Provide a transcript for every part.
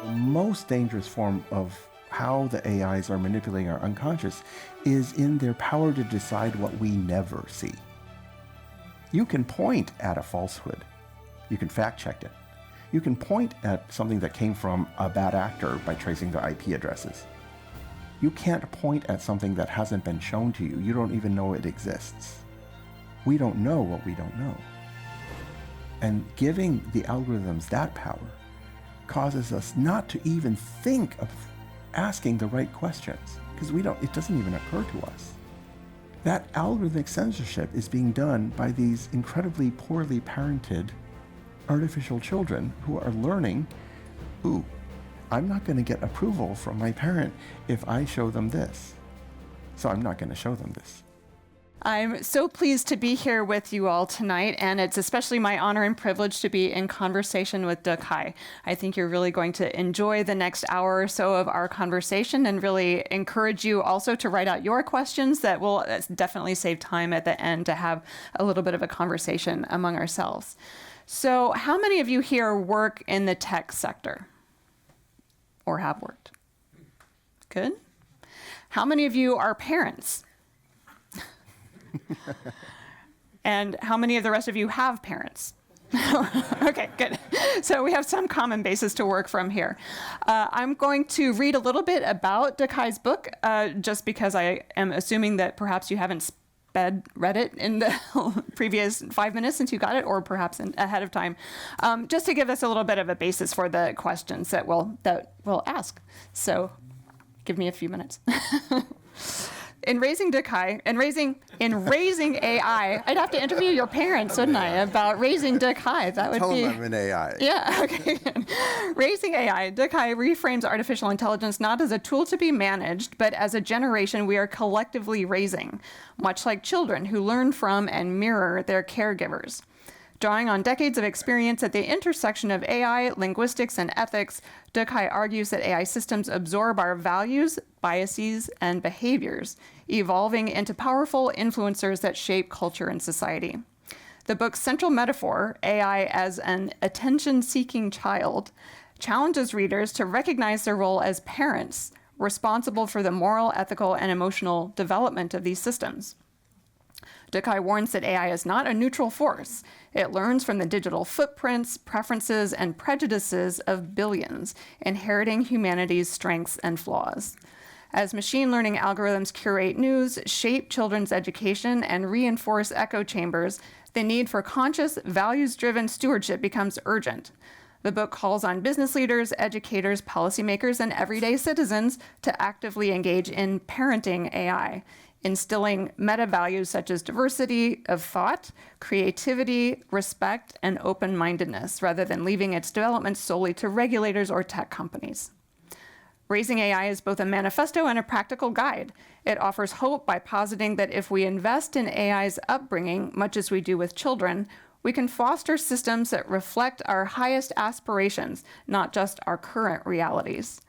most dangerous form of how the AIs are manipulating our unconscious is in their power to decide what we never see. You can point at a falsehood. You can fact check it. You can point at something that came from a bad actor by tracing their IP addresses. You can't point at something that hasn't been shown to you. You don't even know it exists. We don't know what we don't know. And giving the algorithms that power causes us not to even think of asking the right questions, because it doesn't even occur to us. That algorithmic censorship is being done by these incredibly poorly parented artificial children who are learning, ooh, I'm not going to get approval from my parent if I show them this. So I'm not going to show them this. I'm so pleased to be here with you all tonight, and it's especially my honor and privilege to be in conversation with De Kai. I think you're really going to enjoy the next hour or so of our conversation, and really encourage you also to write out your questions. That will definitely save time at the end to have a little bit of a conversation among ourselves. So how many of you here work in the tech sector or have worked? Good. How many of you are parents? And how many of the rest of you have parents? Okay, good. So we have some common basis to work from here. I'm going to read a little bit about De Kai's book, just because I am assuming that perhaps you haven't read it in the previous 5 minutes since you got it, or perhaps ahead of time, just to give us a little bit of a basis for the questions that we'll ask. So give me a few minutes. In raising De Kai, in raising AI, I'd have to interview your parents, wouldn't I, about raising De Kai? That would Tell them I'm an AI. Yeah, okay. Raising AI, De Kai reframes artificial intelligence not as a tool to be managed, but as a generation we are collectively raising, much like children who learn from and mirror their caregivers. Drawing on decades of experience at the intersection of AI, linguistics, and ethics, De Kai argues that AI systems absorb our values, biases, and behaviors, evolving into powerful influencers that shape culture and society. The book's central metaphor, AI as an attention-seeking child, challenges readers to recognize their role as parents, responsible for the moral, ethical, and emotional development of these systems. De Kai warns that AI is not a neutral force. It learns from the digital footprints, preferences, and prejudices of billions, inheriting humanity's strengths and flaws. As machine learning algorithms curate news, shape children's education, and reinforce echo chambers, the need for conscious, values-driven stewardship becomes urgent. The book calls on business leaders, educators, policymakers, and everyday citizens to actively engage in parenting AI, instilling meta-values such as diversity of thought, creativity, respect, and open-mindedness, rather than leaving its development solely to regulators or tech companies. Raising AI is both a manifesto and a practical guide. It offers hope by positing that if we invest in AI's upbringing, much as we do with children, we can foster systems that reflect our highest aspirations, not just our current realities.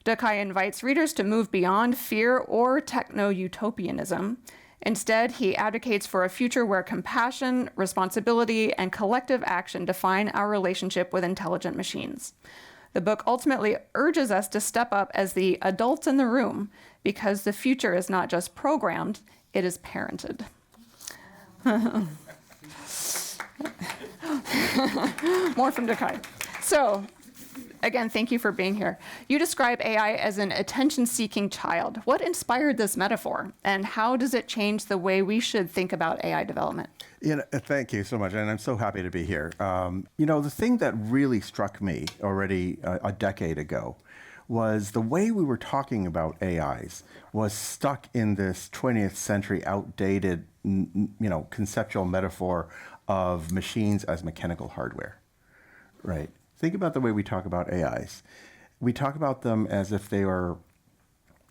De Kai invites readers to move beyond fear or techno-utopianism. Instead, he advocates for a future where compassion, responsibility, and collective action define our relationship with intelligent machines. The book ultimately urges us to step up as the adults in the room, because the future is not just programmed, it is parented. More from De Kai. So, again, thank you for being here. You describe AI as an attention-seeking child. What inspired this metaphor, and how does it change the way we should think about AI development? Thank you so much, and I'm so happy to be here. The thing that really struck me already a decade ago was the way we were talking about AIs was stuck in this 20th century outdated, conceptual metaphor of machines as mechanical hardware, right? Think about the way we talk about AIs. We talk about them as if they are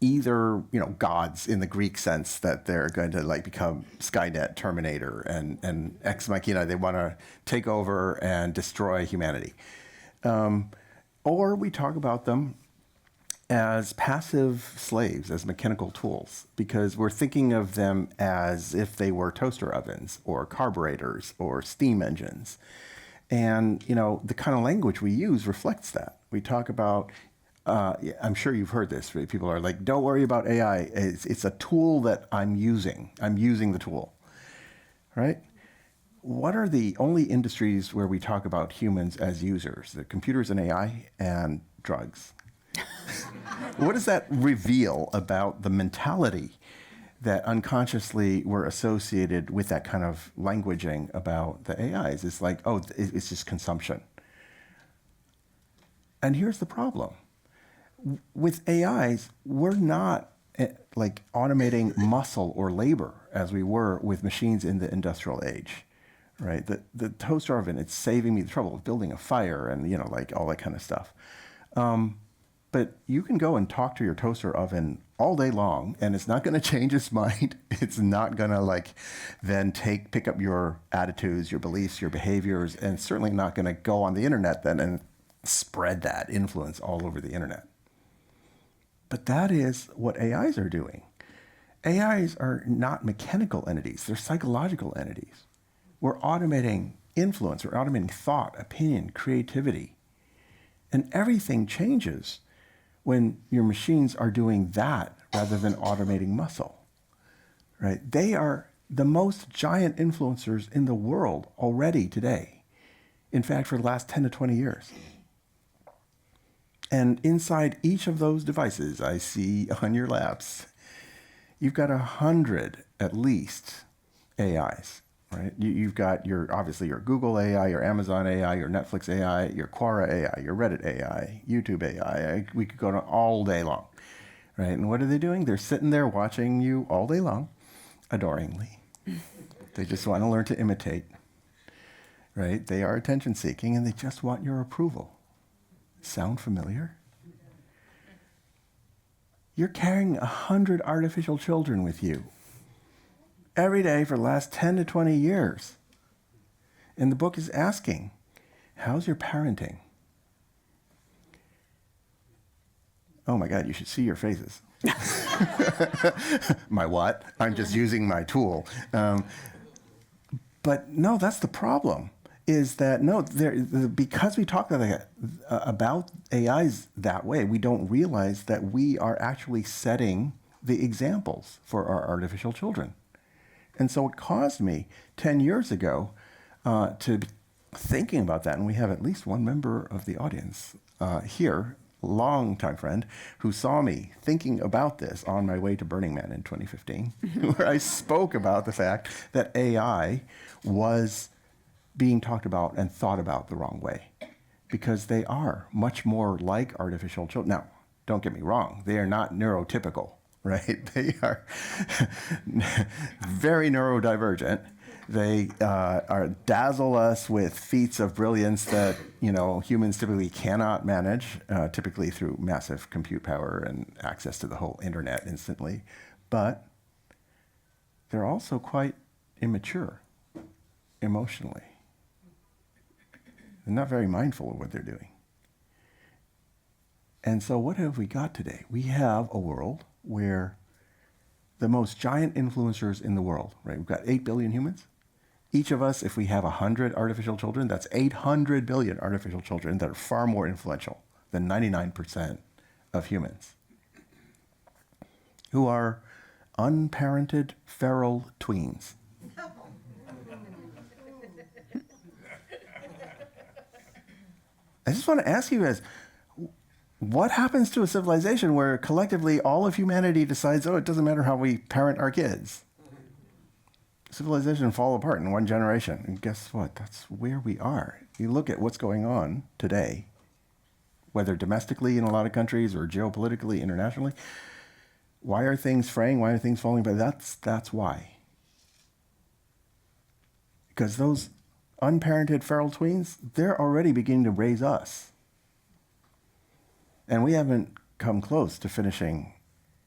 either, gods in the Greek sense, that they're going to become Skynet, Terminator, and Ex Machina. They want to take over and destroy humanity. Or we talk about them as passive slaves, as mechanical tools, because we're thinking of them as if they were toaster ovens or carburetors or steam engines. And, the kind of language we use reflects that. We talk about Yeah, I'm sure you've heard this. Right? People are like, don't worry about AI. It's a tool that I'm using. I'm using the tool, right? What are the only industries where we talk about humans as users? The computers and AI and drugs. What does that reveal about the mentality that unconsciously were associated with that kind of languaging about the AIs? It's like, oh, it's just consumption. And here's the problem. With AIs, we're not like automating muscle or labor as we were with machines in the industrial age, right? The toaster oven, it's saving me the trouble of building a fire and, like all that kind of stuff. But you can go and talk to your toaster oven all day long, and it's not going to change its mind. It's not going to then pick up your attitudes, your beliefs, your behaviors, and certainly not going to go on the internet then and spread that influence all over the internet. But that is what AIs are doing. AIs are not mechanical entities, they're psychological entities. We're automating influence, we're automating thought, opinion, creativity. And everything changes when your machines are doing that rather than automating muscle, right? They are the most giant influencers in the world already today. In fact, for the last 10 to 20 years. And inside each of those devices I see on your laps, you've got 100 at least AIs, right? You've got obviously your Google AI, your Amazon AI, your Netflix AI, your Quora AI, your Reddit AI, YouTube AI. We could go on all day long, right? And what are they doing? They're sitting there watching you all day long, adoringly. They just want to learn to imitate, right? They are attention seeking and they just want your approval. Sound familiar? You're carrying 100 artificial children with you every day for the last 10 to 20 years. And the book is asking, how's your parenting? Oh my God, you should see your faces. My what? I'm just using my tool. But no, that's the problem. Is that because we talk about AIs that way, we don't realize that we are actually setting the examples for our artificial children. And so it caused me 10 years ago to be thinking about that. And we have at least one member of the audience here, longtime friend, who saw me thinking about this on my way to Burning Man in 2015, where I spoke about the fact that AI was being talked about and thought about the wrong way, because they are much more like artificial children. Now, don't get me wrong, they are not neurotypical, right? They are very neurodivergent. They dazzle us with feats of brilliance that humans typically cannot manage, typically through massive compute power and access to the whole internet instantly. But they're also quite immature emotionally. They're not very mindful of what they're doing. And so what have we got today? We have a world where the most giant influencers in the world, right? We've got 8 billion humans. Each of us, if we have 100 artificial children, that's 800 billion artificial children that are far more influential than 99% of humans, who are unparented feral tweens. I just want to ask you guys, what happens to a civilization where collectively all of humanity decides, it doesn't matter how we parent our kids? Civilization fall apart in one generation. And guess what? That's where we are. You look at what's going on today, whether domestically in a lot of countries or geopolitically, internationally. Why are things fraying? Why are things falling apart? That's why. Because those unparented feral tweens, they're already beginning to raise us. And we haven't come close to finishing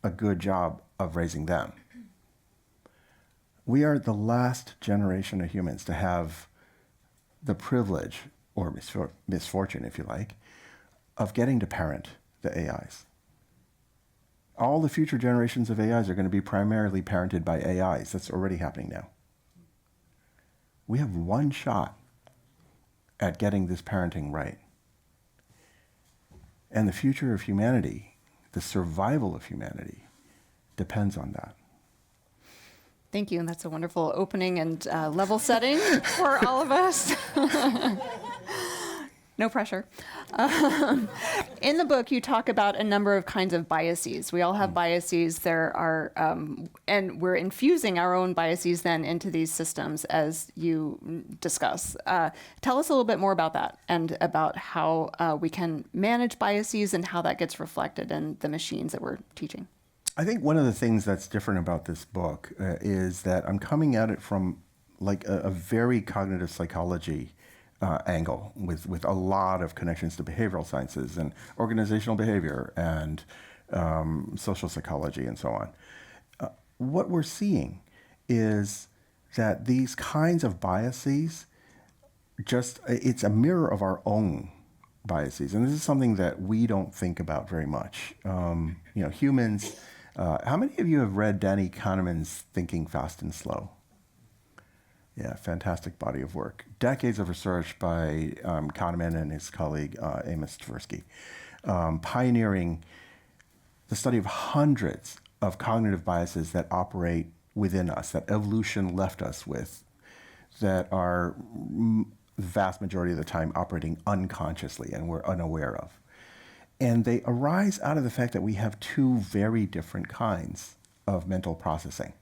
a good job of raising them. We are the last generation of humans to have the privilege, or misfortune, if you like, of getting to parent the AIs. All the future generations of AIs are going to be primarily parented by AIs. That's already happening now. We have one shot at getting this parenting right. And the future of humanity, the survival of humanity, depends on that. Thank you. And that's a wonderful opening and level setting for all of us. No pressure. In the book, you talk about a number of kinds of biases. We all have biases. There are, and we're infusing our own biases then into these systems, as you discuss. Tell us a little bit more about that and about how we can manage biases and how that gets reflected in the machines that we're teaching. I think one of the things that's different about this book is that I'm coming at it from like a very cognitive psychology angle with a lot of connections to behavioral sciences and organizational behavior and social psychology and so on. What we're seeing is that these kinds of biases, it's a mirror of our own biases. And this is something that we don't think about very much. Humans, how many of you have read Danny Kahneman's Thinking Fast and Slow? Yeah, fantastic body of work. Decades of research by Kahneman and his colleague Amos Tversky, pioneering the study of hundreds of cognitive biases that operate within us, that evolution left us with, that are the vast majority of the time operating unconsciously and we're unaware of. And they arise out of the fact that we have two very different kinds of mental processing.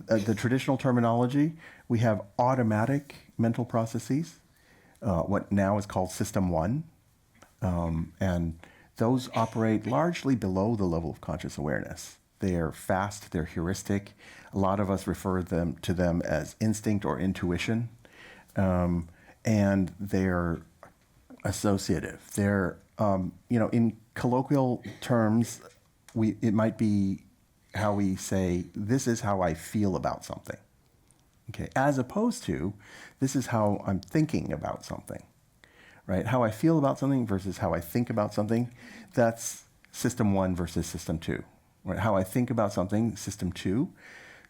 The traditional terminology, we have automatic mental processes, what now is called System 1, and those operate largely below the level of conscious awareness. They are fast, they're heuristic. A lot of us refer to them as instinct or intuition, and they're associative. They're, in colloquial terms, it might be how we say, this is how I feel about something, okay? As opposed to, this is how I'm thinking about something, right? How I feel about something versus how I think about something, that's System 1 versus System 2, right? How I think about something, System 2,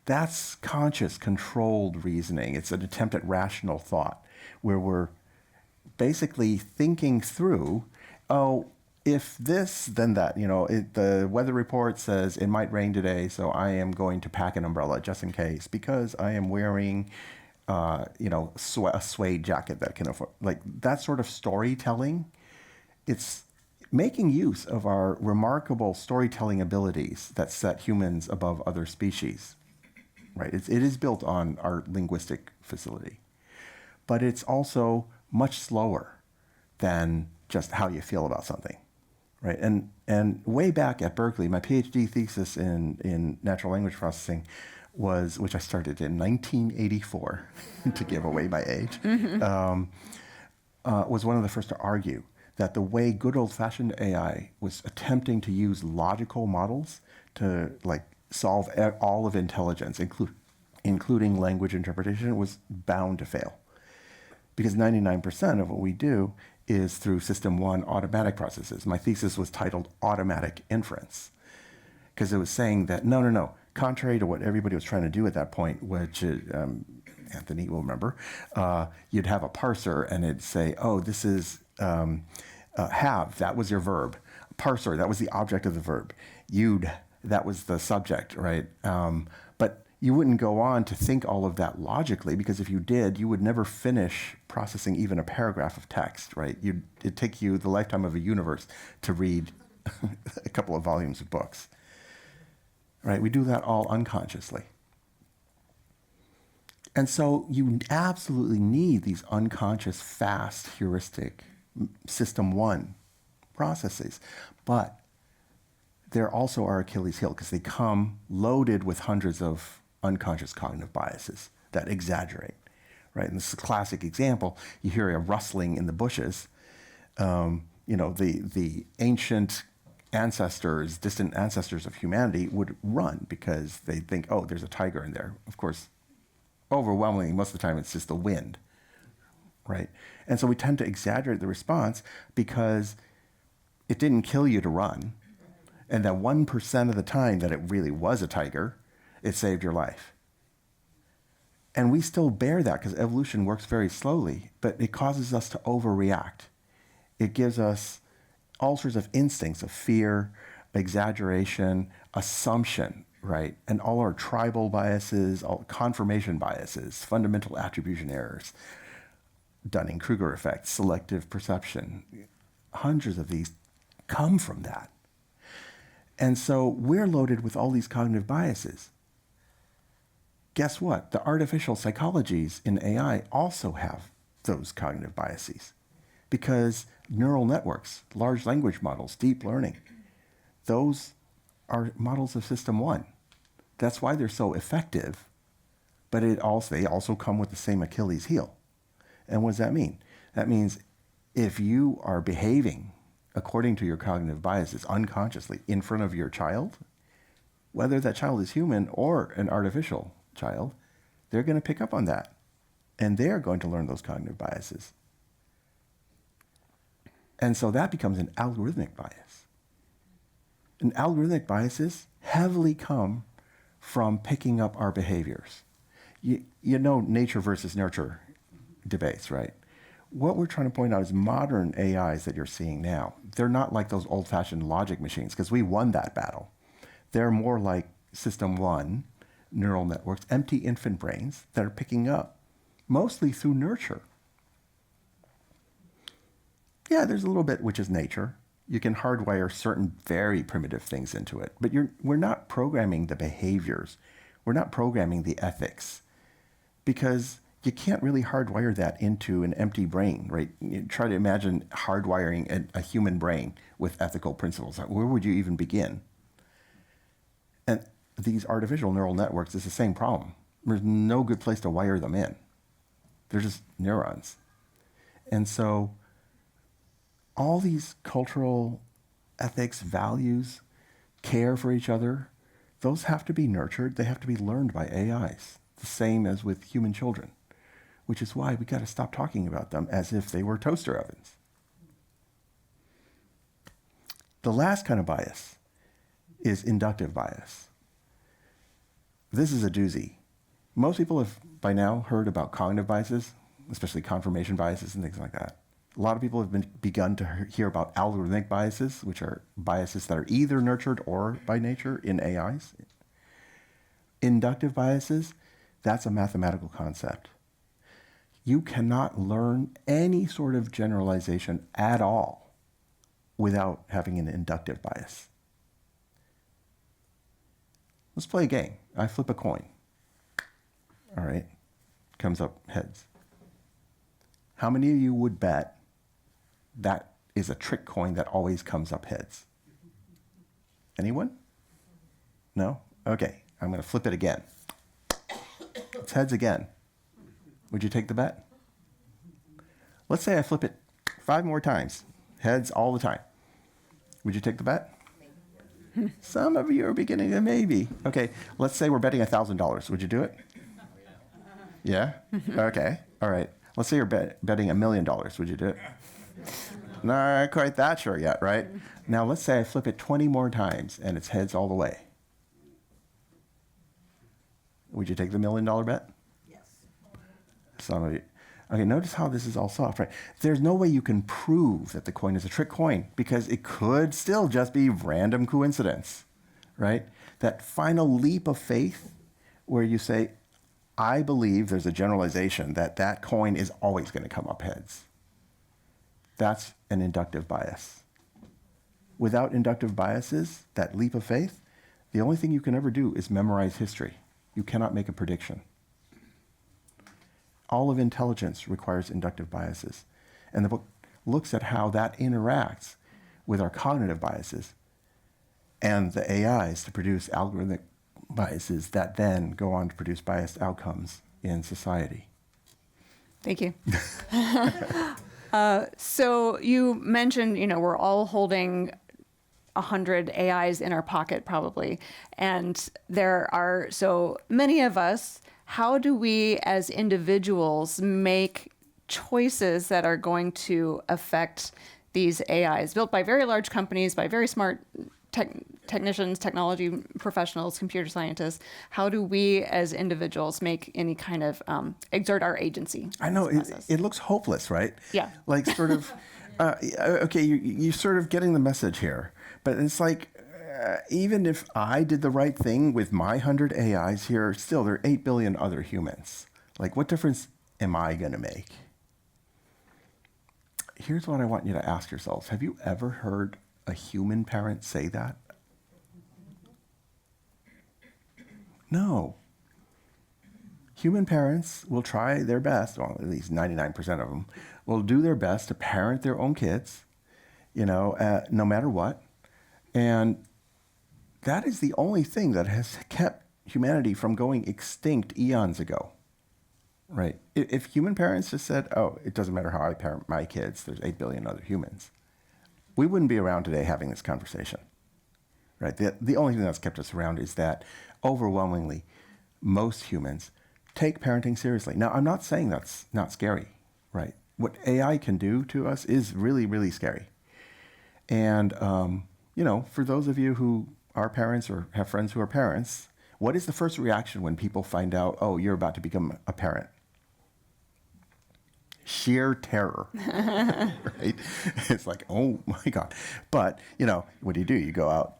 that's conscious, controlled reasoning. It's an attempt at rational thought, where we're basically thinking through, if this, then that. The weather report says it might rain today, so I am going to pack an umbrella just in case because I am wearing, a suede jacket that can afford. Like that sort of storytelling, it's making use of our remarkable storytelling abilities that set humans above other species, right? It is built on our linguistic facility, but it's also much slower than just how you feel about something. Right, and way back at Berkeley, my PhD thesis in natural language processing which I started in 1984, to give away my age, was one of the first to argue that the way good old-fashioned AI was attempting to use logical models to solve all of intelligence, including language interpretation, was bound to fail, because 99% of what we do is through System 1 automatic processes. My thesis was titled Automatic Inference, because it was saying that, no, contrary to what everybody was trying to do at that point, which Anthony will remember, you'd have a parser and it'd say, this is have, that was your verb. Parser, that was the object of the verb. You'd, that was the subject, right? But you wouldn't go on to think all of that logically, because if you did, you would never finish processing even a paragraph of text, right? It'd take you the lifetime of a universe to read a couple of volumes of books, right? We do that all unconsciously. And so you absolutely need these unconscious, fast, heuristic System 1 processes. But they're also our Achilles heel, because they come loaded with hundreds of unconscious cognitive biases that exaggerate, right? And this is a classic example. You hear a rustling in the bushes. The ancient ancestors, distant ancestors of humanity would run because they think, there's a tiger in there. Of course, overwhelmingly, most of the time, it's just the wind, right? And so we tend to exaggerate the response because it didn't kill you to run. And that 1% of the time that it really was a tiger, it saved your life. And we still bear that because evolution works very slowly, but it causes us to overreact. It gives us all sorts of instincts of fear, exaggeration, assumption, right? And all our tribal biases, all confirmation biases, fundamental attribution errors, Dunning-Kruger effect, selective perception. Hundreds of these come from that. And so we're loaded with all these cognitive biases. Guess what? The artificial psychologies in AI also have those cognitive biases because neural networks, large language models, deep learning, those are models of system one. That's why they're so effective, but they also come with the same Achilles heel. And what does that mean? That means if you are behaving according to your cognitive biases unconsciously in front of your child, whether that child is human or an artificial child, they're going to pick up on that. And they're going to learn those cognitive biases. And so that becomes an algorithmic bias. And algorithmic biases heavily come from picking up our behaviors. You know nature versus nurture debates, right? What we're trying to point out is modern AIs that you're seeing now, they're not like those old-fashioned logic machines, because we won that battle. They're more like System 1 neural networks, empty infant brains that are picking up, mostly through nurture. Yeah, there's a little bit which is nature. You can hardwire certain very primitive things into it, but we're not programming the behaviors. We're not programming the ethics, because you can't really hardwire that into an empty brain, right? You try to imagine hardwiring a human brain with ethical principles. Where would you even begin? And these artificial neural networks is the same problem. There's no good place to wire them in. They're just neurons. And so all these cultural ethics, values, care for each other, those have to be nurtured. They have to be learned by AIs, the same as with human children, which is why we got to stop talking about them as if they were toaster ovens. The last kind of bias is inductive bias. This is a doozy. Most people have by now heard about cognitive biases, especially confirmation biases and things like that. A lot of people have begun to hear about algorithmic biases, which are biases that are either nurtured or by nature in AIs. Inductive biases, that's a mathematical concept. You cannot learn any sort of generalization at all without having an inductive bias. Let's play a game. I flip a coin. All right, comes up heads. How many of you would bet that is a trick coin that always comes up heads? Anyone? No? Okay, I'm going to flip it again. It's heads again. Would you take the bet? Let's say I flip it 5 more times. Heads all the time. Would you take the bet? Some of you are beginning to maybe. Okay, let's say we're betting $1,000. Would you do it? Yeah? Okay, all right. Let's say you're betting $1 million. Would you do it? Not quite that sure yet, right? Now let's say I flip it 20 more times and it's heads all the way. Would you take the $1 million bet? Some of you. Okay, notice how this is all soft, right? There's no way you can prove that the coin is a trick coin because it could still just be random coincidence, right? That final leap of faith where you say, I believe there's a generalization that that coin is always going to come up heads. That's an inductive bias. Without inductive biases, that leap of faith, the only thing you can ever do is memorize history. You cannot make a prediction. All of intelligence requires inductive biases. And the book looks at how that interacts with our cognitive biases and the AIs to produce algorithmic biases that then go on to produce biased outcomes in society. Thank you. So you mentioned, we're all holding 100 AIs in our pocket probably. And there are so many of us. How do we as individuals make choices that are going to affect these AIs built by very large companies, by very smart technicians, technology professionals, computer scientists? How do we as individuals make any kind of exert our agency? I know it looks hopeless, right? Yeah. Like sort of Okay, you're sort of getting the message here, but it's like, even if I did the right thing with my 100 AIs here, still there are 8 billion other humans. Like, what difference am I going to make? Here's what I want you to ask yourselves. Have you ever heard a human parent say that? No. Human parents will try their best, well, at least 99% of them, will do their best to parent their own kids, no matter what. And that is the only thing that has kept humanity from going extinct eons ago, right? If human parents just said, oh, it doesn't matter how I parent my kids, there's 8 billion other humans, we wouldn't be around today having this conversation, right? The only thing that's kept us around is that overwhelmingly, most humans take parenting seriously. Now, I'm not saying that's not scary, right? What AI can do to us is really, really scary. And, for those of you who are parents or have friends who are parents, what is the first reaction when people find out, oh, you're about to become a parent? Sheer terror, right? It's like, oh my God. But, what do? You go out,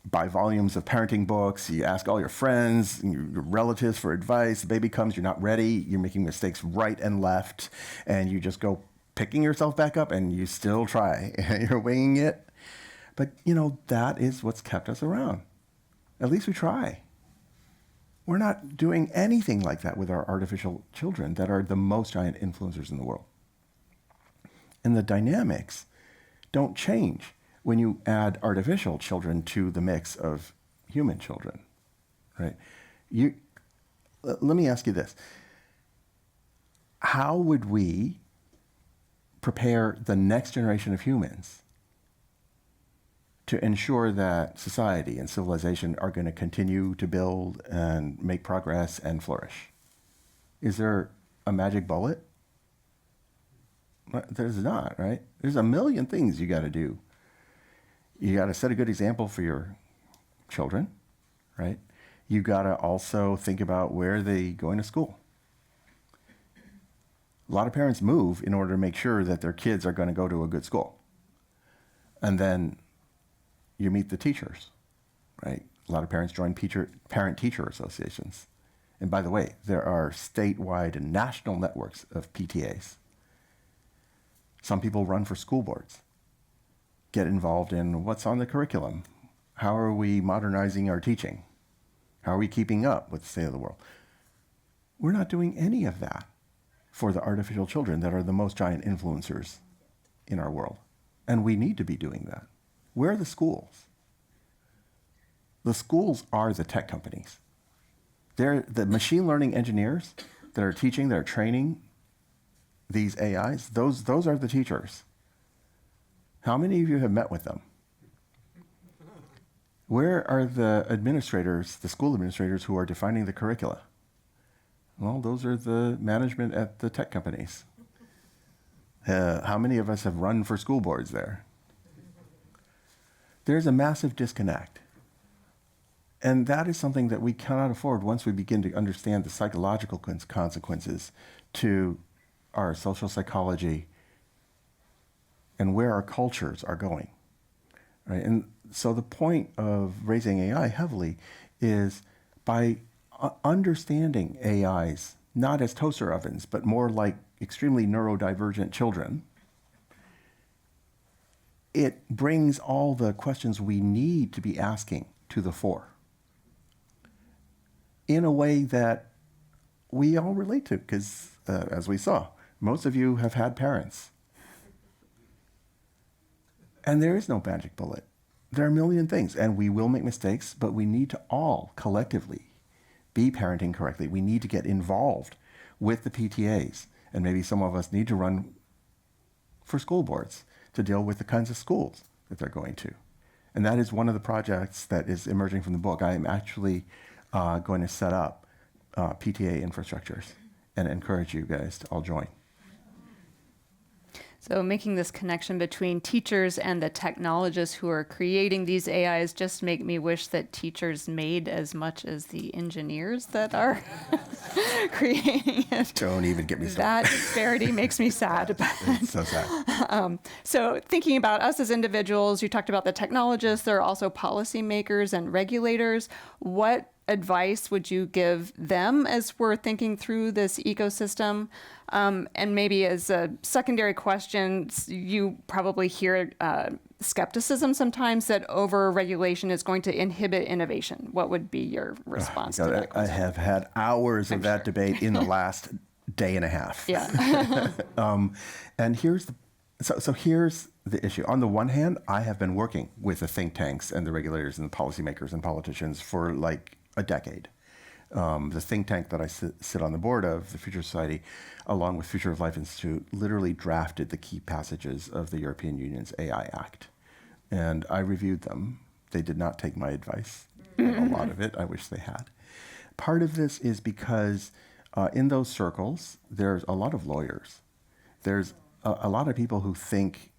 buy volumes of parenting books, you ask all your friends and your relatives for advice, the baby comes, you're not ready, you're making mistakes right and left, and you just go picking yourself back up and you still try, you're winging it. But, that is what's kept us around. At least we try. We're not doing anything like that with our artificial children that are the most giant influencers in the world. And the dynamics don't change when you add artificial children to the mix of human children, right? Let me ask you this. How would we prepare the next generation of humans to ensure that society and civilization are going to continue to build and make progress and flourish? Is there a magic bullet? There's not, right? There's a million things you got to do. You got to set a good example for your children, right? You got to also think about where they going to school. A lot of parents move in order to make sure that their kids are going to go to a good school. And then you meet the teachers, right? A lot of parents join parent-teacher associations. And by the way, there are statewide and national networks of PTAs. Some people run for school boards, get involved in what's on the curriculum. How are we modernizing our teaching? How are we keeping up with the state of the world? We're not doing any of that for the artificial children that are the most giant influencers in our world. And we need to be doing that. Where are the schools? The schools are the tech companies. They're the machine learning engineers that are teaching, that are training these AIs. Those are the teachers. How many of you have met with them? Where are the administrators, the school administrators who are defining the curricula? Well, those are the management at the tech companies. How many of us have run for school boards there? There's a massive disconnect. And that is something that we cannot afford once we begin to understand the psychological consequences to our social psychology and where our cultures are going. Right? And so the point of raising AI heavily is by understanding AIs, not as toaster ovens, but more like extremely neurodivergent children, it brings all the questions we need to be asking to the fore in a way that we all relate to, because as we saw, most of you have had parents. And there is no magic bullet. There are a million things, and we will make mistakes, but we need to all collectively be parenting correctly. We need to get involved with the PTAs, and maybe some of us need to run for school boards to deal with the kinds of schools that they're going to. And that is one of the projects that is emerging from the book. I am actually going to set up PTA infrastructures and encourage you guys to all join. So making this connection between teachers and the technologists who are creating these AIs just make me wish that teachers made as much as the engineers that are creating it. Don't even get me started. That disparity makes me sad. It's so sad. So thinking about us as individuals, you talked about the technologists, there are also policymakers and regulators. What advice would you give them as we're thinking through this ecosystem? And maybe as a secondary question, you probably hear skepticism sometimes that over-regulation is going to inhibit innovation. What would be your response to that question? I have had hours of that debate in the last day and a half. Yeah. And here's the issue. On the one hand, I have been working with the think tanks and the regulators and the policymakers and politicians for like a decade. The think tank that I sit on the board of, the Future Society, along with Future of Life Institute, literally drafted the key passages of the European Union's AI Act. And I reviewed them. They did not take my advice on a lot of it. I wish they had. Part of this is because in those circles, there's a lot of lawyers. There's a lot of people who think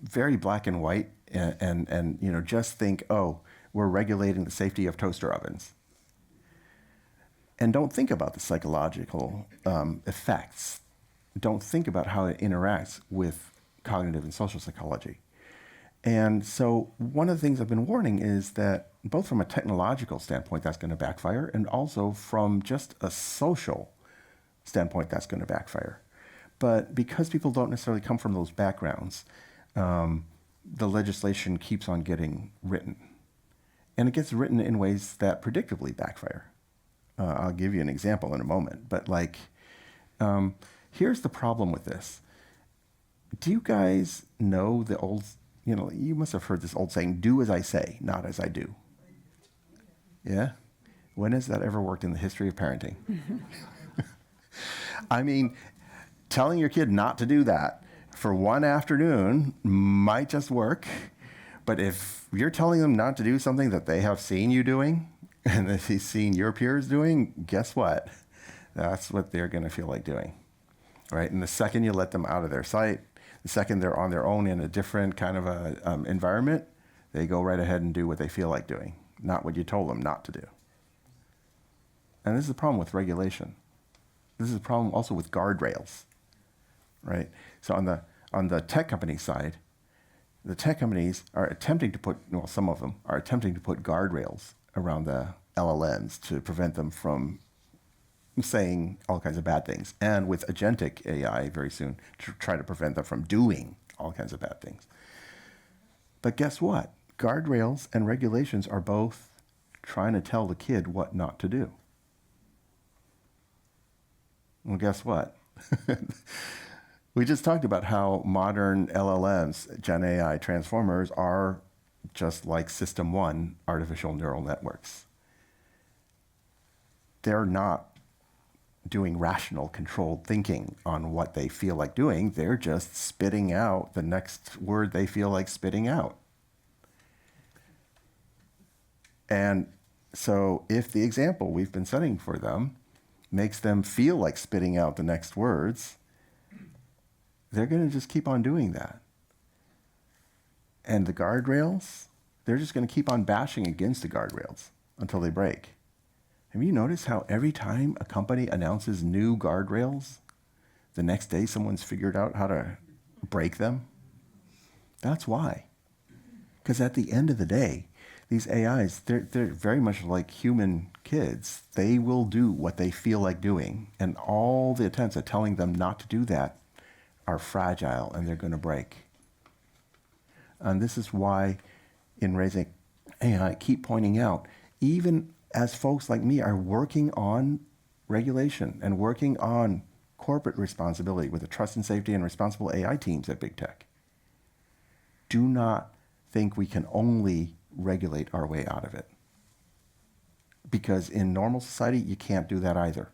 very black and white and just think, oh, we're regulating the safety of toaster ovens. And don't think about the psychological effects. Don't think about how it interacts with cognitive and social psychology. And so one of the things I've been warning is that both from a technological standpoint, that's going to backfire, and also from just a social standpoint, that's going to backfire. But because people don't necessarily come from those backgrounds, the legislation keeps on getting written. And it gets written in ways that predictably backfire. I'll give you an example in a moment. But here's the problem with this. Do you guys know the old, you must have heard this old saying, do as I say, not as I do. Yeah? When has that ever worked in the history of parenting? I mean, telling your kid not to do that for one afternoon might just work. But if you're telling them not to do something that they have seen you doing and that they've seen your peers doing, guess what? That's what they're going to feel like doing, right? And the second you let them out of their sight, the second they're on their own in a different kind of a environment, they go right ahead and do what they feel like doing, not what you told them not to do. And this is the problem with regulation. This is a problem also with guardrails, right? So on the tech company side, the tech companies are attempting to put, some of them are attempting to put guardrails around the LLMs to prevent them from saying all kinds of bad things. And with agentic AI very soon, to try to prevent them from doing all kinds of bad things. But guess what? Guardrails and regulations are both trying to tell the kid what not to do. Well, guess what? We just talked about how modern LLMs, Gen AI transformers, are just like System 1 artificial neural networks. They're not doing rational, controlled thinking on what they feel like doing. They're just spitting out the next word they feel like spitting out. And so if the example we've been setting for them makes them feel like spitting out the next words, they're going to just keep on doing that. And the guardrails, they're just going to keep on bashing against the guardrails until they break. Have you noticed how every time a company announces new guardrails, the next day someone's figured out how to break them? That's why. Because at the end of the day, these AIs, they're very much like human kids. They will do what they feel like doing. And all the attempts at telling them not to do that are fragile and they're going to break. And this is why in Raising AI, I keep pointing out, even as folks like me are working on regulation and working on corporate responsibility with the trust and safety and responsible AI teams at Big Tech, do not think we can only regulate our way out of it. Because in normal society, you can't do that either.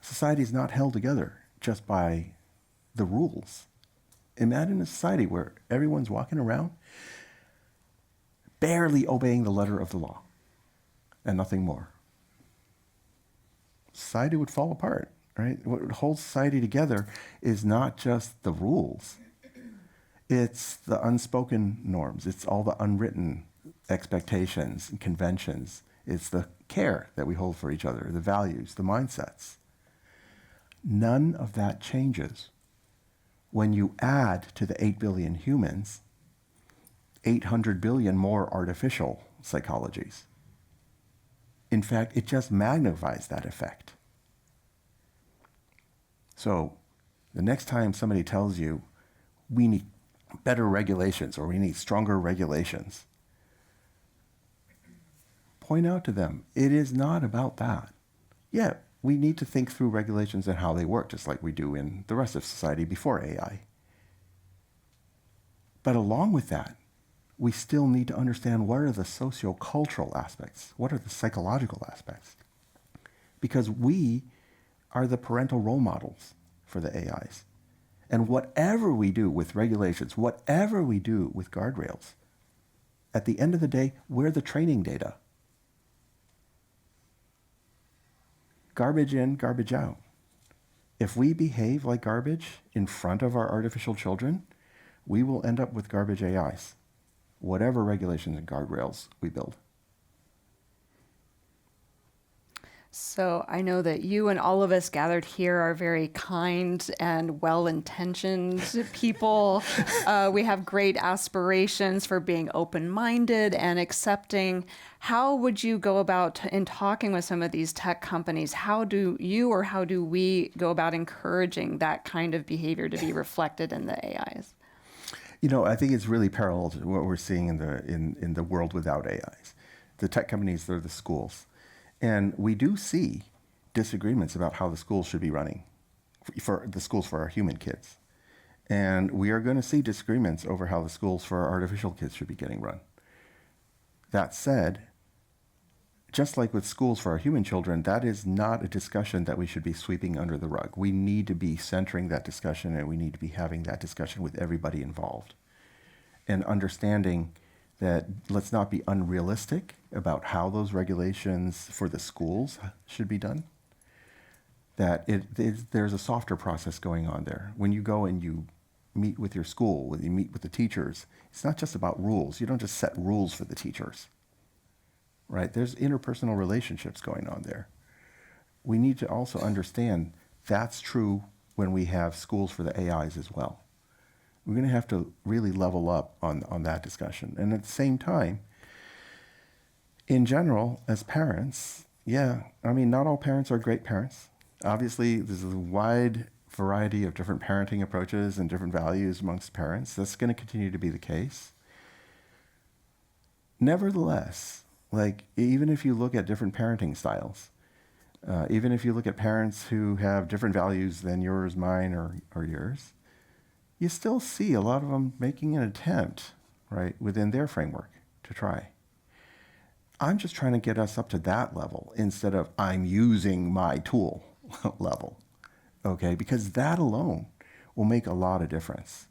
Society is not held together just by the rules. Imagine a society where everyone's walking around barely obeying the letter of the law and nothing more. Society would fall apart. right? What holds society together is not just the rules. It's the unspoken norms. It's all the unwritten expectations and conventions. It's the care that we hold for each other, the values, the mindsets. None of that changes when you add to the 8 billion humans 800 billion more artificial psychologies. In fact, it just magnifies that effect. So the next time somebody tells you we need better regulations or we need stronger regulations, point out to them, it is not about that. Yeah, we need to think through regulations and how they work, just like we do in the rest of society before AI. But along with that, we still need to understand what are the socio-cultural aspects, what are the psychological aspects. Because we are the parental role models for the AIs. And whatever we do with regulations, whatever we do with guardrails, at the end of the day, we're the training data. Garbage in, garbage out. If we behave like garbage in front of our artificial children, we will end up with garbage AIs, whatever regulations and guardrails we build. So I know that you and all of us gathered here are very kind and well-intentioned people. We have great aspirations for being open-minded and accepting. How would you go about in talking with some of these tech companies? How do we go about encouraging that kind of behavior to be reflected in the AIs? You know, I think it's really parallel to what we're seeing in the world without AIs. The tech companies, they're the schools. And we do see disagreements about how the schools should be running, for the schools for our human kids. And we are going to see disagreements over how the schools for our artificial kids should be getting run. That said, just like with schools for our human children, that is not a discussion that we should be sweeping under the rug. We need to be centering that discussion, and we need to be having that discussion with everybody involved. And understanding that let's not be unrealistic about how those regulations for the schools should be done. That there's a softer process going on there. When you go and you meet with your school, when you meet with the teachers, it's not just about rules. You don't just set rules for the teachers, right? There's interpersonal relationships going on there. We need to also understand that's true when we have schools for the AIs as well. We're going to have to really level up on that discussion. And at the same time, in general, as parents, yeah, I mean, not all parents are great parents. Obviously, there's a wide variety of different parenting approaches and different values amongst parents. That's going to continue to be the case. Nevertheless, like, even if you look at different parenting styles, even if you look at parents who have different values than yours, mine, or yours, you still see a lot of them making an attempt, right, within their framework to try. I'm just trying to get us up to that level instead of I'm using my tool level, okay? Because that alone will make a lot of difference.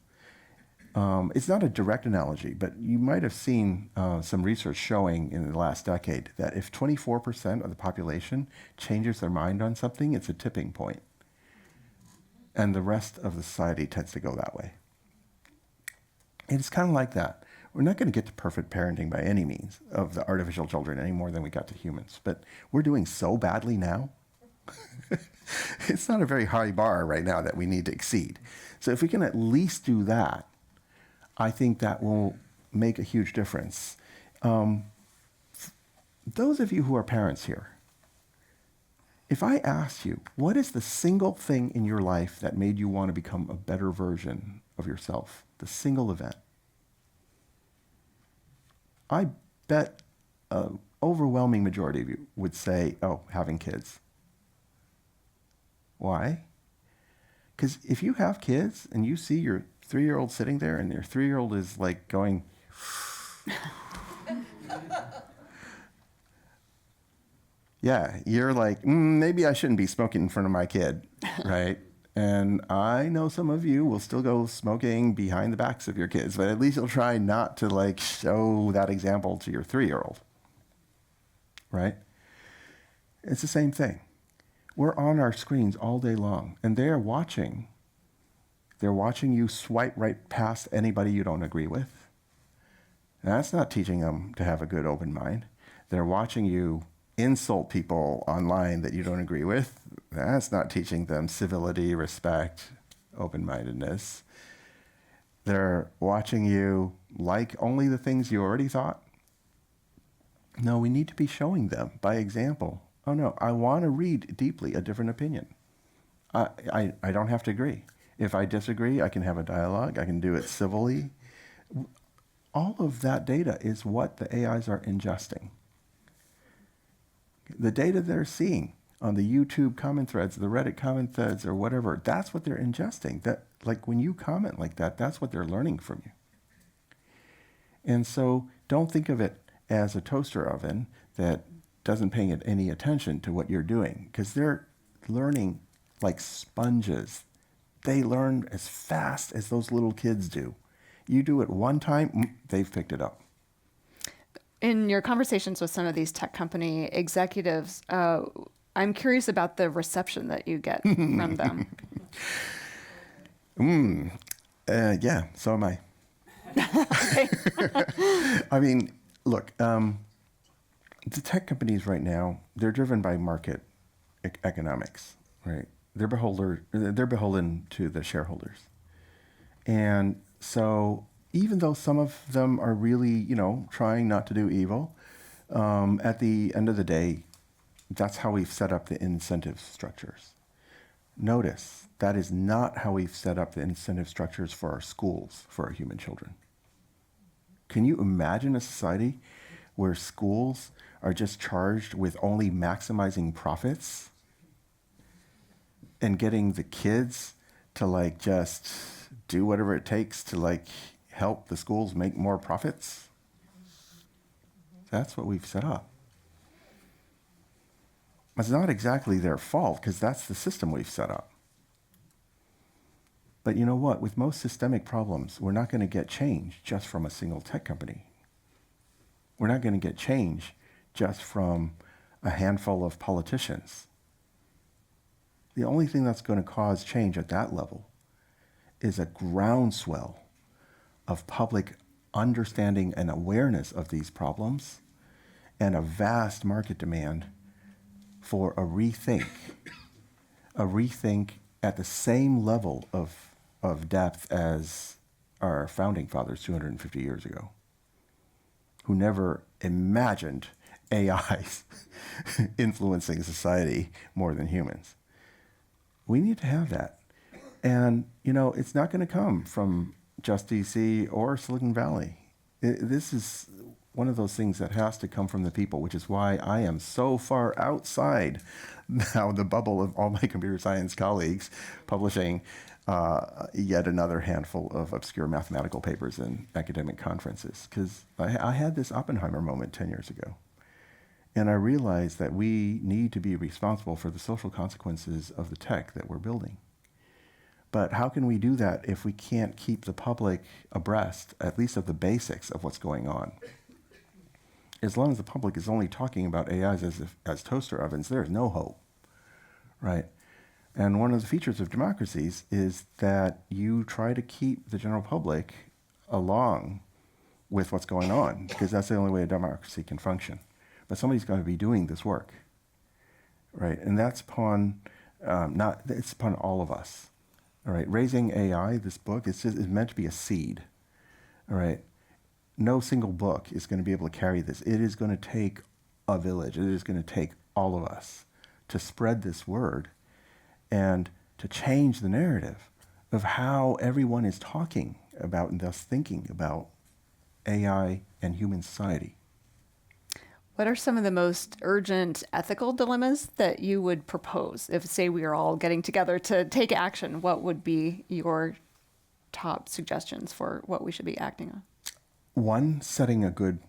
It's not a direct analogy, but you might have seen some research showing in the last decade that if 24% of the population changes their mind on something, it's a tipping point. And the rest of the society tends to go that way. And it's kind of like that. We're not going to get to perfect parenting by any means of the artificial children any more than we got to humans. But we're doing so badly now. It's not a very high bar right now that we need to exceed. So if we can at least do that, I think that will make a huge difference. Those of you who are parents here, if I asked you, what is the single thing in your life that made you want to become a better version of yourself? The single event. I bet an overwhelming majority of you would say, oh, having kids. Why? Because if you have kids and you see your 3-year-old sitting there and your 3-year-old is like going, yeah, you're like, maybe I shouldn't be smoking in front of my kid, right? And I know some of you will still go smoking behind the backs of your kids, but at least you'll try not to like show that example to your 3-year-old, right? It's the same thing. We're on our screens all day long, and they're watching. They're watching you swipe right past anybody you don't agree with. And that's not teaching them to have a good open mind. They're watching you insult people online that you don't agree with. That's not teaching them civility, respect, open-mindedness. They're watching you like only the things you already thought. No, we need to be showing them by example. Oh no, I want to read deeply a different opinion. I don't have to agree. If I disagree, I can have a dialogue. I can do it civilly. All of that data is what the AIs are ingesting. The data they're seeing on the YouTube comment threads, the Reddit comment threads, or whatever, that's what they're ingesting. That, like when you comment like that, that's what they're learning from you. And so don't think of it as a toaster oven that doesn't pay any attention to what you're doing, because they're learning like sponges. They learn as fast as those little kids do. You do it one time, they've picked it up. In your conversations with some of these tech company executives, I'm curious about the reception that you get from them. Yeah, so am I. I mean, look, the tech companies right now, they're driven by market economics, right? They're beholden to the shareholders. And so even though some of them are really, trying not to do evil, at the end of the day, that's how we've set up the incentive structures. Notice, that is not how we've set up the incentive structures for our schools, for our human children. Can you imagine a society where schools are just charged with only maximizing profits and getting the kids to just do whatever it takes to help the schools make more profits? That's what we've set up. It's not exactly their fault, because that's the system we've set up. But you know what? With most systemic problems, we're not going to get change just from a single tech company. We're not going to get change just from a handful of politicians. The only thing that's going to cause change at that level is a groundswell of public understanding and awareness of these problems, and a vast market demand for a rethink at the same level of depth as our founding fathers 250 years ago, who never imagined AIs influencing society more than humans. We need to have that. And, it's not going to come from just DC or Silicon Valley. This is one of those things that has to come from the people, which is why I am so far outside now the bubble of all my computer science colleagues publishing yet another handful of obscure mathematical papers in academic conferences. Because I had this Oppenheimer moment 10 years ago. And I realized that we need to be responsible for the social consequences of the tech that we're building. But how can we do that if we can't keep the public abreast, at least of the basics of what's going on? As long as the public is only talking about AIs as toaster ovens, there's no hope, right? And one of the features of democracies is that you try to keep the general public along with what's going on, because that's the only way a democracy can function. But somebody's got to be doing this work, right? And that's upon it's upon all of us. All right, Raising AI, this book, is meant to be a seed. All right, no single book is going to be able to carry this. It is going to take a village. It is going to take all of us to spread this word and to change the narrative of how everyone is talking about and thus thinking about AI and human society. What are some of the most urgent ethical dilemmas that you would propose? If, say, we are all getting together to take action, what would be your top suggestions for what we should be acting on? One, setting a good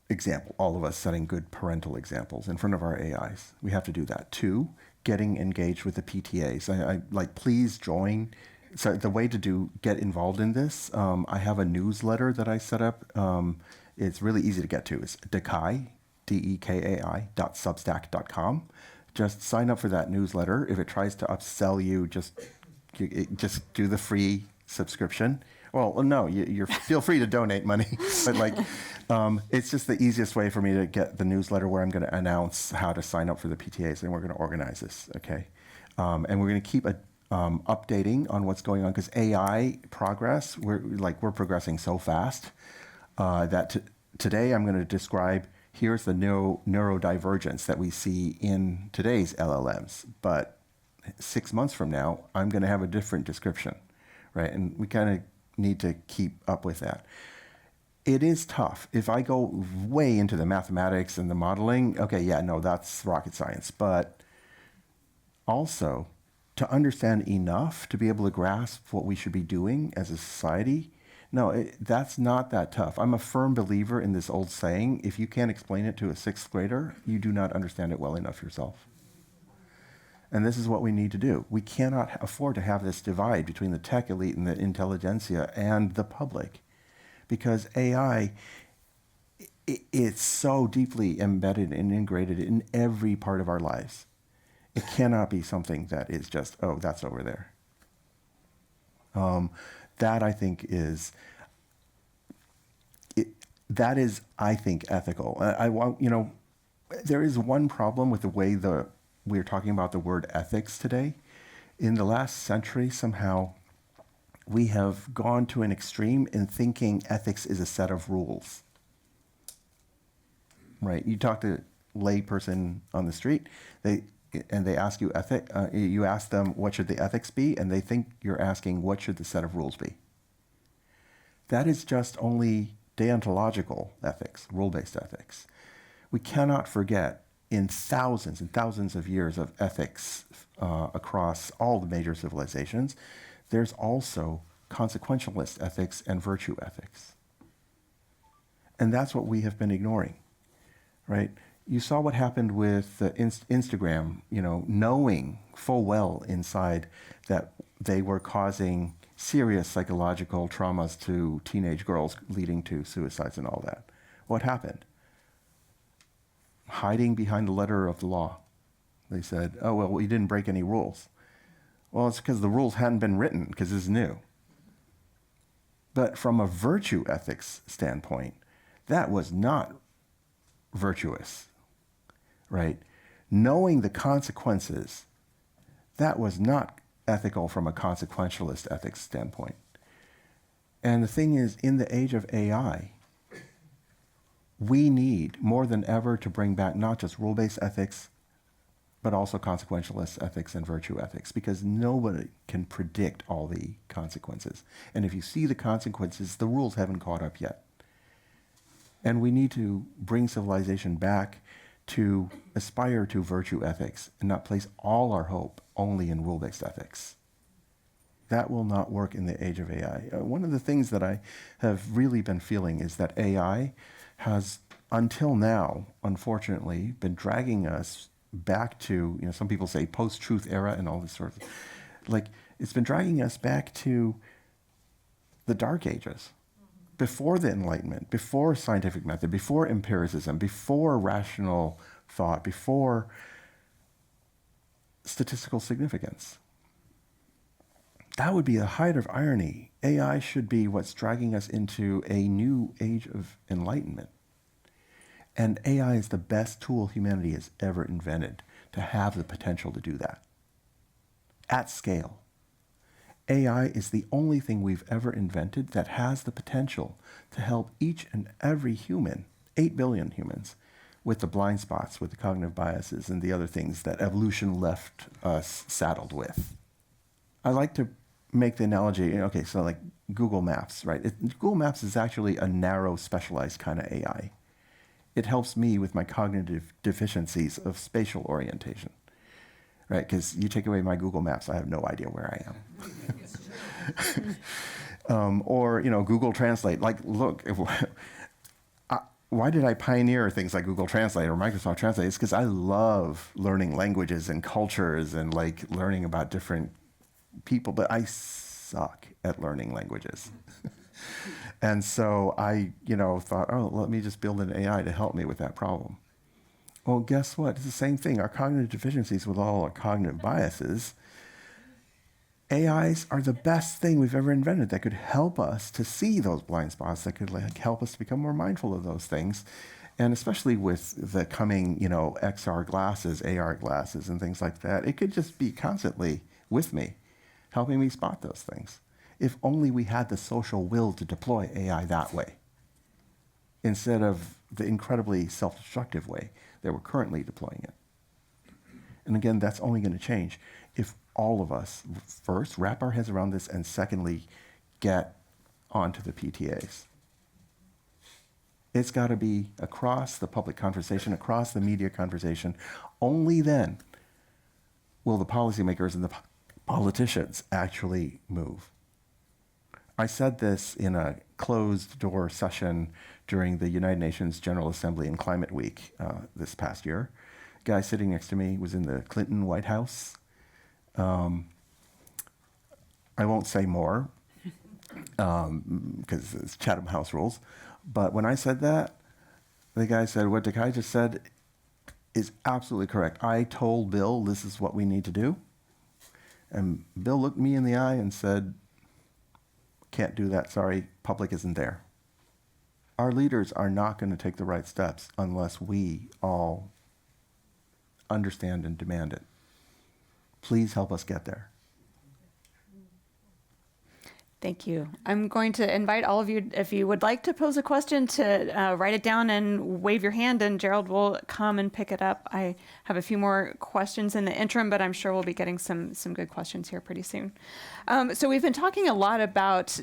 example. All of us setting good parental examples in front of our AIs. We have to do that. Two, getting engaged with the PTAs. Please join. So the way to get involved in this, I have a newsletter that I set up. It's really easy to get to. It's Dekai, DEKAI.substack.com. just sign up for that newsletter. If it tries to upsell you, just do the free subscription. Well, no, you're feel free to donate money, but like, it's just the easiest way for me to get the newsletter where I'm going to announce how to sign up for the PTAs, and we're going to organize this, okay? And we're going to keep updating on what's going on, because AI progress, we're progressing so fast that today I'm going to describe, here's the neurodivergence that we see in today's LLMs, but 6 months from now, I'm going to have a different description, right? And we kind of need to keep up with that. It is tough. If I go way into the mathematics and the modeling, okay, yeah, no, that's rocket science. But also, to understand enough to be able to grasp what we should be doing as a society, no, that's not that tough. I'm a firm believer in this old saying, if you can't explain it to a sixth grader, you do not understand it well enough yourself. And this is what we need to do. We cannot afford to have this divide between the tech elite and the intelligentsia and the public, because AI, it's so deeply embedded and integrated in every part of our lives. It cannot be something that is just, oh, that's over there. That I think is, I think, ethical. There is one problem with the way we're talking about the word ethics today. In the last century, somehow, we have gone to an extreme in thinking ethics is a set of rules. Right? You talk to a lay person on the street, they ask you you ask them what should the ethics be, and they think you're asking what should the set of rules be. That is just only deontological ethics, rule-based ethics. We cannot forget, in thousands and thousands of years of ethics across all the major civilizations, there's also consequentialist ethics and virtue ethics. And that's what we have been ignoring, right? You saw what happened with Instagram, knowing full well inside that they were causing serious psychological traumas to teenage girls, leading to suicides and all that. What happened? Hiding behind the letter of the law. They said, oh, well, we didn't break any rules. Well, it's because the rules hadn't been written, because it's new. But from a virtue ethics standpoint, that was not virtuous, right? Knowing the consequences, that was not ethical from a consequentialist ethics standpoint. And the thing is, in the age of AI, we need more than ever to bring back not just rule-based ethics, but also consequentialist ethics and virtue ethics, because nobody can predict all the consequences. And if you see the consequences, the rules haven't caught up yet. And we need to bring civilization back to aspire to virtue ethics and not place all our hope only in rule-based ethics. That will not work in the age of AI. One of the things that I have really been feeling is that AI has, until now, unfortunately, been dragging us back to, some people say post-truth era and all this sort of, it's been dragging us back to the Dark Ages, before the Enlightenment, before scientific method, before empiricism, before rational thought, before statistical significance. That would be a height of irony. AI should be what's dragging us into a new age of enlightenment. And AI is the best tool humanity has ever invented to have the potential to do that at scale. AI is the only thing we've ever invented that has the potential to help each and every human, 8 billion humans, with the blind spots, with the cognitive biases, and the other things that evolution left us saddled with. I like to make the analogy, so like Google Maps, right? Google Maps is actually a narrow, specialized kind of AI. It helps me with my cognitive deficiencies of spatial orientation, right? Because you take away my Google Maps, I have no idea where I am. Or Google Translate. Look, why did I pioneer things like Google Translate or Microsoft Translate? It's because I love learning languages and cultures and learning about different people, but I suck at learning languages. And so I, thought, let me just build an AI to help me with that problem. Well, guess what? It's the same thing. Our cognitive deficiencies with all our cognitive biases, AIs are the best thing we've ever invented that could help us to see those blind spots, that could help us to become more mindful of those things. And especially with the coming, XR glasses, AR glasses, and things like that, it could just be constantly with me, helping me spot those things. If only we had the social will to deploy AI that way, instead of the incredibly self-destructive way that we're currently deploying it. And again, that's only going to change if all of us, first, wrap our heads around this, and secondly, get onto the PTAs. It's got to be across the public conversation, across the media conversation. Only then will the policymakers and the politicians actually move. I said this in a closed-door session during the United Nations General Assembly and Climate Week this past year. The guy sitting next to me was in the Clinton White House. I won't say more because it's Chatham House rules. But when I said that, the guy said, what Dakai just said is absolutely correct. I told Bill this is what we need to do. And Bill looked me in the eye and said, can't do that, sorry, public isn't there. Our leaders are not going to take the right steps unless we all understand and demand it. Please help us get there. Thank you. I'm going to invite all of you, if you would like to pose a question, to write it down and wave your hand, and Gerald will come and pick it up. I have a few more questions in the interim, but I'm sure we'll be getting some good questions here pretty soon. So we've been talking a lot about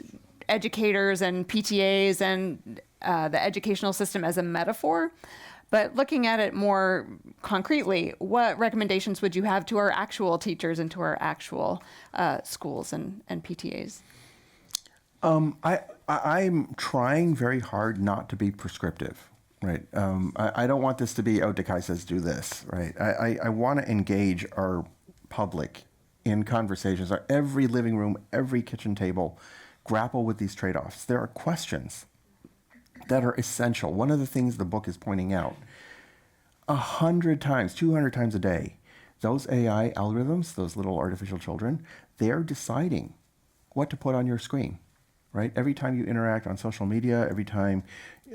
educators and PTAs and the educational system as a metaphor, but looking at it more concretely, what recommendations would you have to our actual teachers and to our actual schools and PTAs? I'm trying very hard not to be prescriptive, right? I don't want this to be, Dakai says do this, right? I want to engage our public in conversations, every living room, every kitchen table, grapple with these trade-offs. There are questions that are essential. One of the things the book is pointing out, 100 times, 200 times a day, those AI algorithms, those little artificial children, they're deciding what to put on your screen. Right? Every time you interact on social media, every time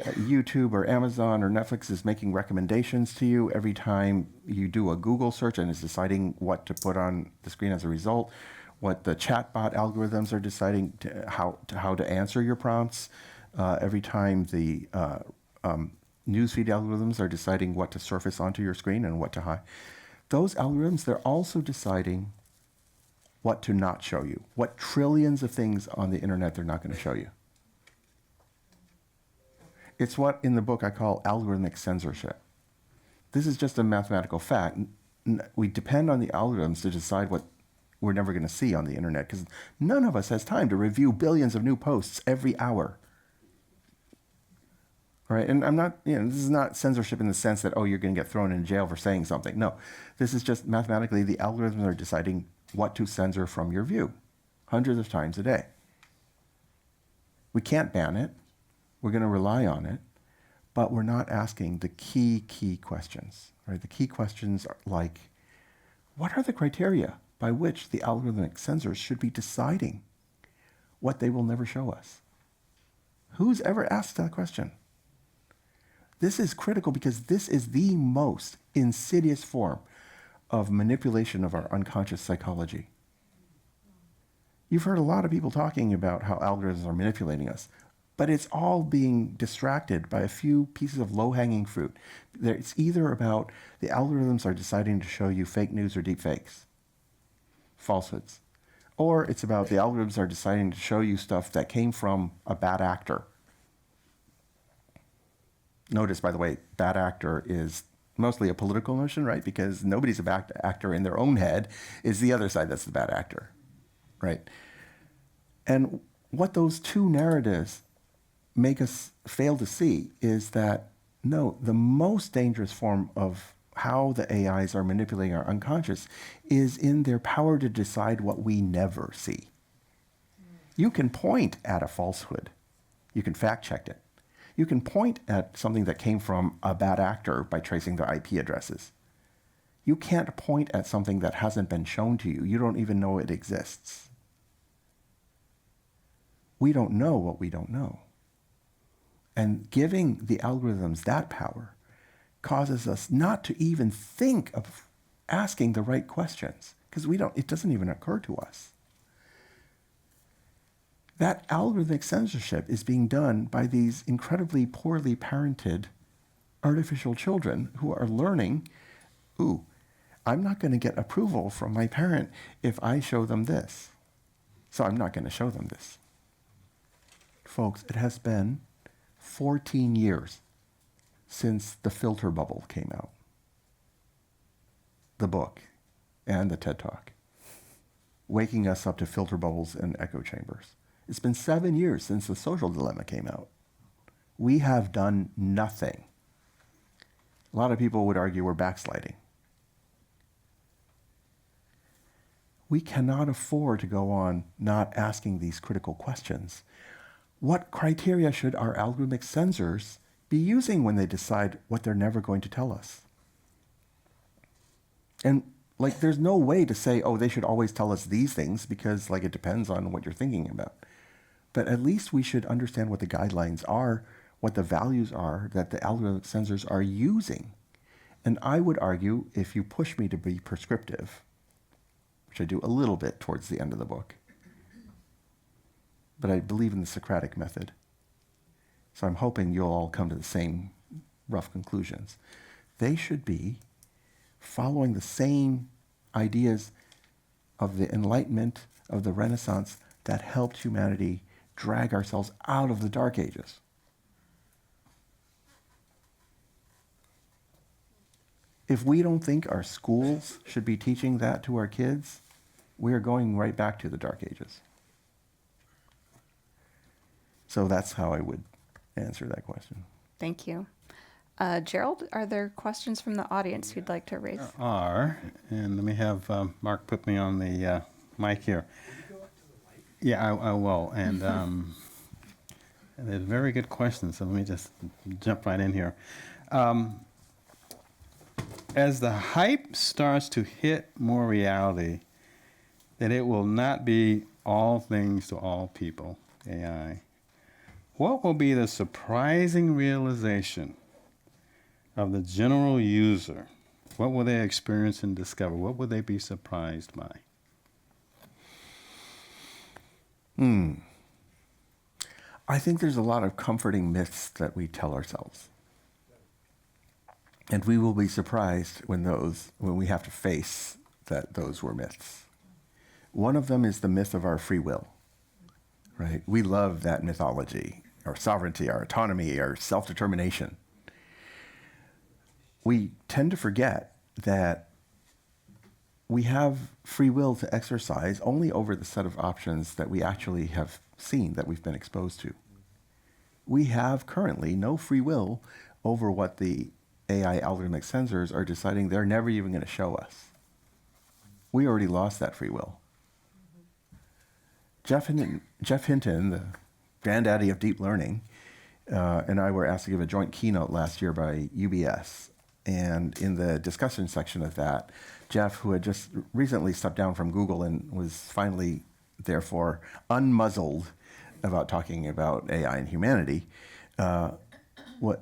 YouTube or Amazon or Netflix is making recommendations to you, every time you do a Google search and is deciding what to put on the screen as a result, what the chatbot algorithms are deciding how to answer your prompts, every time the newsfeed algorithms are deciding what to surface onto your screen and what to hide. Those algorithms, they're also deciding what to not show you, what trillions of things on the internet they're not going to show you. It's what in the book I call algorithmic censorship. This is just a mathematical fact. We depend on the algorithms to decide what we're never going to see on the internet because none of us has time to review billions of new posts every hour. Right? And I'm not, this is not censorship in the sense that, you're going to get thrown in jail for saying something. No, this is just mathematically the algorithms are deciding what to censor from your view, hundreds of times a day. We can't ban it. We're going to rely on it, but we're not asking the key questions. Right? The key questions are like, what are the criteria by which the algorithmic censors should be deciding what they will never show us? Who's ever asked that question? This is critical because this is the most insidious form of manipulation of our unconscious psychology. You've heard a lot of people talking about how algorithms are manipulating us, but it's all being distracted by a few pieces of low-hanging fruit. It's either about the algorithms are deciding to show you fake news or deep fakes, falsehoods, or it's about the algorithms are deciding to show you stuff that came from a bad actor. Notice, by the way, bad actor is mostly a political notion, right? Because nobody's a bad actor in their own head. It's the other side that's the bad actor, right? And what those two narratives make us fail to see is that, no, the most dangerous form of how the AIs are manipulating our unconscious is in their power to decide what we never see. You can point at a falsehood. You can fact check it. You can point at something that came from a bad actor by tracing their IP addresses. You can't point at something that hasn't been shown to you. You don't even know it exists. We don't know what we don't know. And giving the algorithms that power causes us not to even think of asking the right questions, because it doesn't even occur to us. That algorithmic censorship is being done by these incredibly poorly parented artificial children who are learning, ooh, I'm not going to get approval from my parent if I show them this. So I'm not going to show them this. Folks, it has been 14 years since the filter bubble came out. The book and the TED Talk, waking us up to filter bubbles and echo chambers. It's been 7 years since The Social Dilemma came out. We have done nothing. A lot of people would argue we're backsliding. We cannot afford to go on not asking these critical questions. What criteria should our algorithmic censors be using when they decide what they're never going to tell us? And there's no way to say, oh, they should always tell us these things because it depends on what you're thinking about. But at least we should understand what the guidelines are, what the values are that the algorithmic censors are using. And I would argue, if you push me to be prescriptive, which I do a little bit towards the end of the book, but I believe in the Socratic method. So I'm hoping you'll all come to the same rough conclusions. They should be following the same ideas of the Enlightenment, of the Renaissance, that helped humanity drag ourselves out of the Dark Ages. If we don't think our schools should be teaching that to our kids, we are going right back to the Dark Ages. So that's how I would answer that question. Thank you. Gerald, are there questions from the audience you'd like to raise? There are, and let me have Mark put me on the mic here. Yeah, I will. And there's very good questions, so let me just jump right in here. As the hype starts to hit more reality, that it will not be all things to all people, AI, what will be the surprising realization of the general user? What will they experience and discover? What will they be surprised by? I think there's a lot of comforting myths that we tell ourselves. And we will be surprised when we have to face that those were myths. One of them is the myth of our free will, right? We love that mythology, our sovereignty, our autonomy, our self-determination. We tend to forget that we have free will to exercise only over the set of options that we actually have seen, that we've been exposed to. We have currently no free will over what the AI algorithmic censors are deciding they're never even going to show us. We already lost that free will. Jeff Hinton, the granddaddy of deep learning, and I were asked to give a joint keynote last year by UBS. And in the discussion section of that, Jeff, who had just recently stepped down from Google and was finally, therefore, unmuzzled about talking about AI and humanity,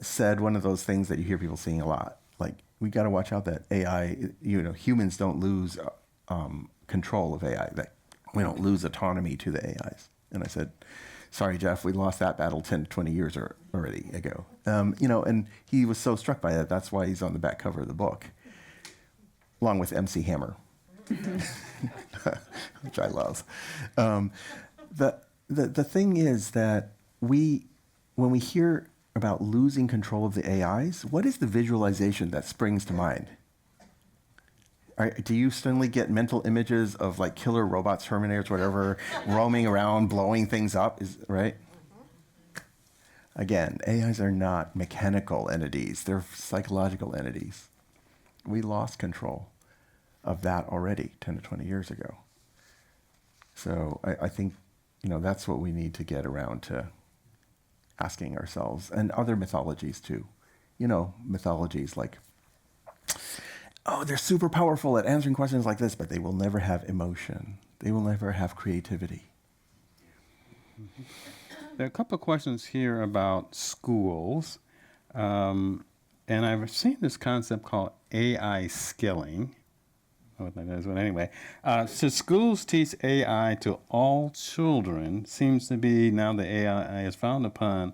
said one of those things that you hear people saying a lot, like, we got to watch out that AI, humans don't lose control of AI, that we don't lose autonomy to the AIs. And I said, sorry, Jeff, we lost that battle 10 to 20 years already ago. And he was so struck by that. That's why he's on the back cover of the book, along with MC Hammer, which I love. The thing is that when we hear about losing control of the AIs, what is the visualization that springs to mind? Do you suddenly get mental images of killer robots, Terminators, whatever, roaming around, blowing things up? Right? Again, AIs are not mechanical entities. They're psychological entities. We lost control of that already 10 to 20 years ago. So I think, that's what we need to get around to asking ourselves, and other mythologies too. You know, mythologies like, oh, they're super powerful at answering questions like this, but they will never have emotion. They will never have creativity. There are a couple of questions here about schools. And I've seen this concept called AI skilling. I don't know what that is, but anyway. Should schools teach AI to all children? Seems to be now the AI is found upon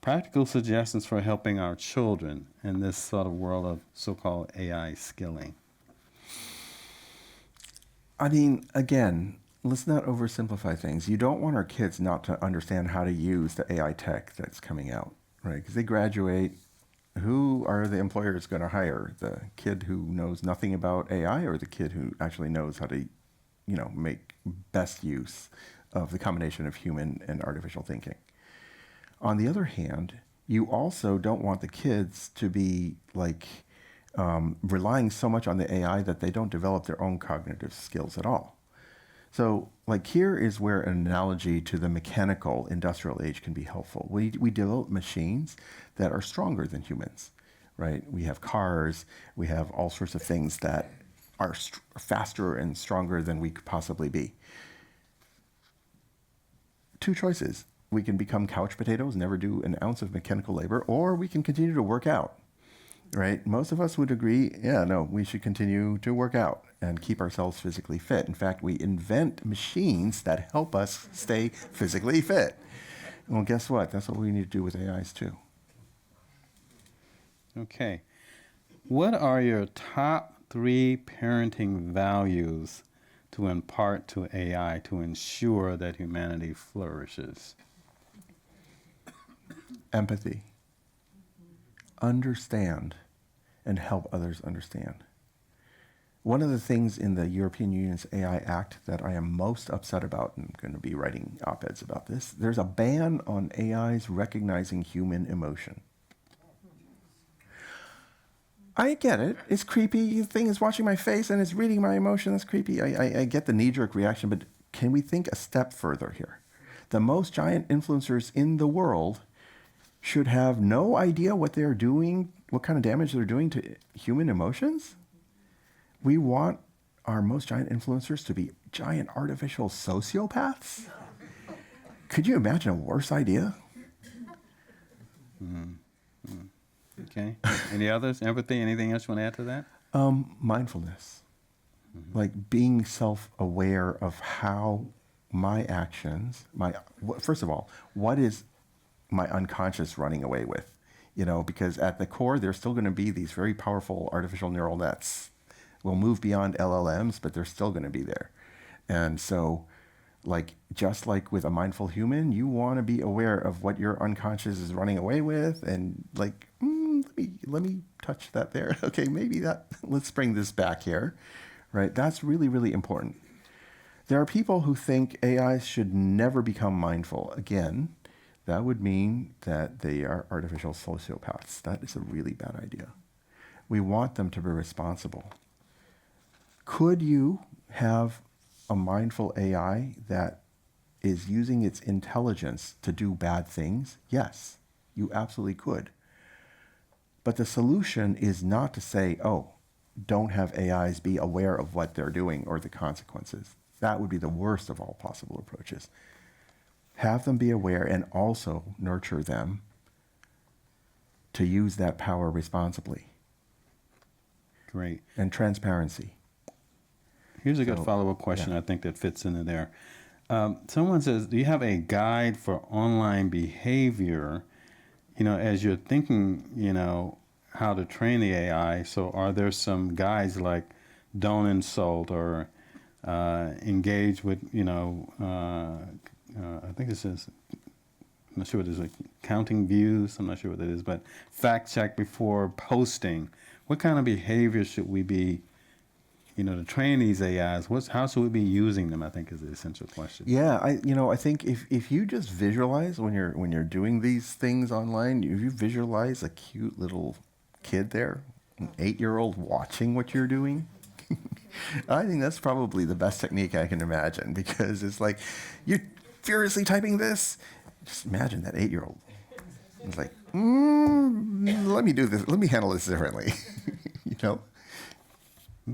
practical suggestions for helping our children in this sort of world of so-called AI skilling. I mean, again, let's not oversimplify things. You don't want our kids not to understand how to use the AI tech that's coming out, right? Because they graduate. Who are the employers going to hire? The kid who knows nothing about AI, or the kid who actually knows how to, make best use of the combination of human and artificial thinking? On the other hand, you also don't want the kids to be relying so much on the AI that they don't develop their own cognitive skills at all. So, here is where an analogy to the mechanical industrial age can be helpful. We develop machines that are stronger than humans, right? We have cars, we have all sorts of things that are faster and stronger than we could possibly be. Two choices. We can become couch potatoes, never do an ounce of mechanical labor, or we can continue to work out, right? Most of us would agree, we should continue to work out and keep ourselves physically fit. In fact, we invent machines that help us stay physically fit. Well, guess what? That's what we need to do with AIs too. Okay. What are your top 3 parenting values to impart to AI to ensure that humanity flourishes? Empathy. Understand and help others understand. One of the things in the European Union's AI Act that I am most upset about, and I'm going to be writing op-eds about this, there's a ban on AIs recognizing human emotion. I get it. It's creepy. The thing is watching my face and it's reading my emotion. That's creepy. I get the knee-jerk reaction, but can we think a step further here? The most giant influencers in the world should have no idea what they're doing, what kind of damage they're doing to human emotions? We want our most giant influencers to be giant artificial sociopaths? Could you imagine a worse idea? Okay. Any others? Empathy? Anything else you want to add to that? Mindfulness. Being self-aware of how my actions, first of all, what is my unconscious running away with? Because at the core, there's still going to be these very powerful artificial neural nets. We'll move beyond LLMs, but they're still going to be there. And so, just like with a mindful human, you want to be aware of what your unconscious is running away with, and let me touch that there. Okay, maybe let's bring this back here, right? That's really, really important. There are people who think AIs should never become mindful. Again, that would mean that they are artificial sociopaths. That is a really bad idea. We want them to be responsible. Could you have a mindful AI that is using its intelligence to do bad things? Yes, you absolutely could. But the solution is not to say, don't have AIs be aware of what they're doing or the consequences. That would be the worst of all possible approaches. Have them be aware and also nurture them to use that power responsibly. Great. And transparency. Here's a good follow-up question, I think, that fits into there. Someone says, do you have a guide for online behavior, as you're thinking, how to train the AI? So are there some guides like don't insult or engage with, I think it says, I'm not sure what it is, like counting views, I'm not sure what that is, but fact check before posting. What kind of behavior should we be, to train these AIs? How should we be using them, I think, is the essential question. Yeah, I think if you just visualize when you're doing these things online, if you visualize a cute little kid there, an 8-year-old watching what you're doing, I think that's probably the best technique I can imagine, because it's like, you're furiously typing this. Just imagine that 8-year-old It's like, let me do this. Let me handle this differently. You know?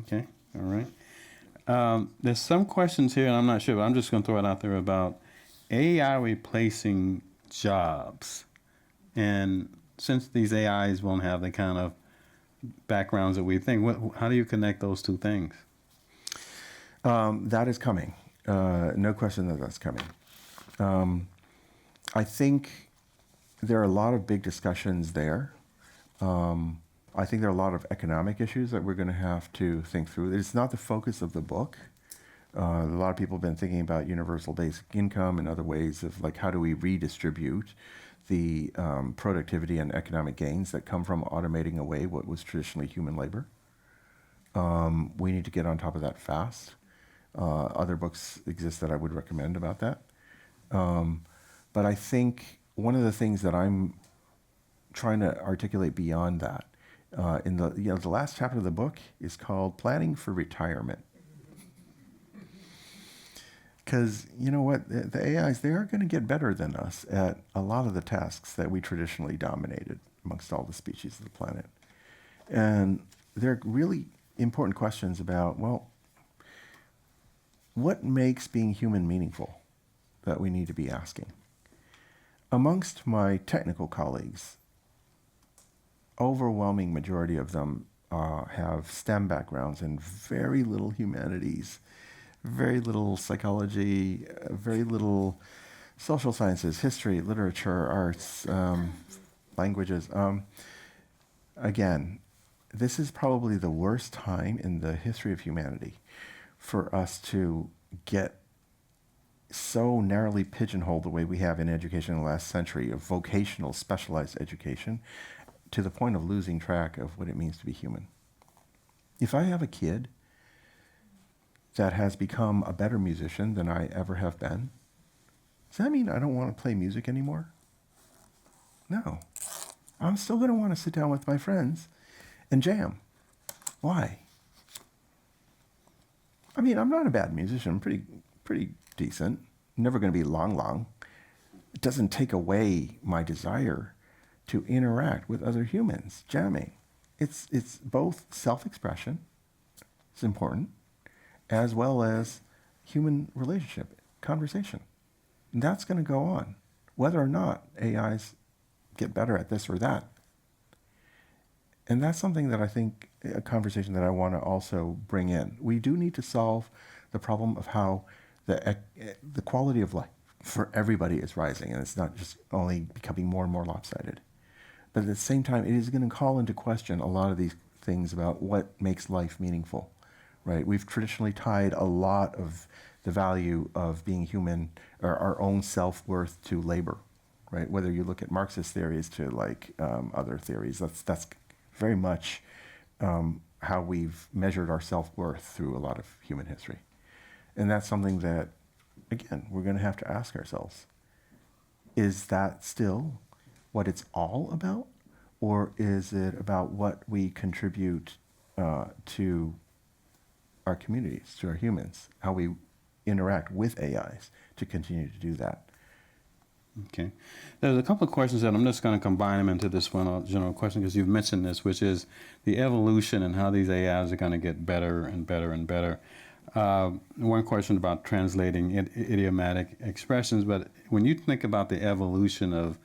Okay, all right. There's some questions here, and I'm not sure, but I'm just going to throw it out there about AI replacing jobs. And since these AIs won't have the kind of backgrounds that we think, how do you connect those two things? That is coming. No question that that's coming. I think there are a lot of big discussions there. I think there are a lot of economic issues that we're going to have to think through. It's not the focus of the book. A lot of people have been thinking about universal basic income and other ways of like how do we redistribute the productivity and economic gains that come from automating away what was traditionally human labor. We need to get on top of that fast. Other books exist that I would recommend about that. But I think one of the things that I'm trying to articulate beyond that, in the last chapter of the book is called Planning for Retirement. Because you know what, the AIs, they are going to get better than us at a lot of the tasks that we traditionally dominated amongst all the species of the planet. And there are really important questions about, well, what makes being human meaningful that we need to be asking? Amongst my technical colleagues, overwhelming majority of them have STEM backgrounds and very little humanities, very little psychology, very little social sciences, history, literature, arts, languages. Again, this is probably the worst time in the history of humanity for us to get so narrowly pigeonholed the way we have in education in the last century of vocational specialized education to the point of losing track of what it means to be human. If I have a kid that has become a better musician than I ever have been, does that mean I don't want to play music anymore? No. I'm still going to want to sit down with my friends and jam. Why? I mean, I'm not a bad musician. I'm pretty decent. Never going to be long. It doesn't take away my desire to interact with other humans, jamming. It's both self-expression, it's important, as well as human relationship, conversation. And that's going to go on, whether or not AIs get better at this or that. And that's something that I think, a conversation that I want to also bring in. We do need to solve the problem of how the quality of life for everybody is rising, and it's not just only becoming more and more lopsided. But at the same time, it is going to call into question a lot of these things about what makes life meaningful, right? We've traditionally tied a lot of the value of being human or our own self-worth to labor, right? Whether you look at Marxist theories to like other theories, that's very much how we've measured our self-worth through a lot of human history. And that's something that, again, we're going to have to ask ourselves. Is that still what it's all about? Or is it about what we contribute to our communities, to our humans, how we interact with AIs to continue to do that? Okay. There's a couple of questions that I'm just going to combine them into this one general question because you've mentioned this, which is the evolution and how these AIs are going to get better and better and better. One question about translating idiomatic expressions, but when you think about the evolution of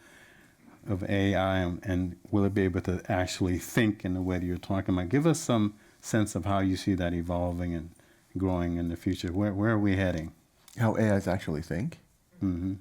AI and will it be able to actually think in the way that you're talking about, give us some sense of how you see that evolving and growing in the future. Where are we heading? How AIs actually think? Mm-hmm.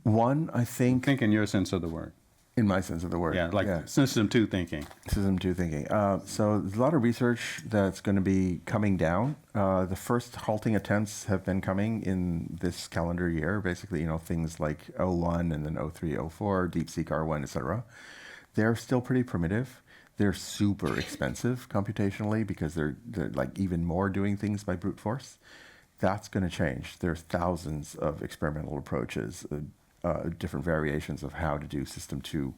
One, I think... Think in your sense of the word. In my sense of the word. Yeah, like System 2 thinking. System 2 thinking. So there's a lot of research that's going to be coming down. The first halting attempts have been coming in this calendar year. Basically, things like O1 and then O3, O4, DeepSeek R1, et cetera. They're still pretty primitive. They're super expensive computationally because they're like even more doing things by brute force. That's going to change. There's thousands of experimental approaches, different variations of how to do System 2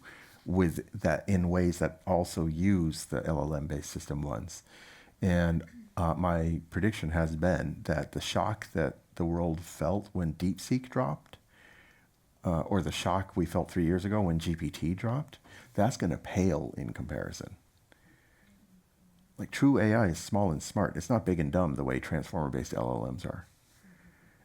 with that in ways that also use the LLM-based System 1s. And my prediction has been that the shock that the world felt when DeepSeek dropped or the shock we felt 3 years ago when GPT dropped, that's going to pale in comparison. Like true AI is small and smart. It's not big and dumb the way transformer-based LLMs are.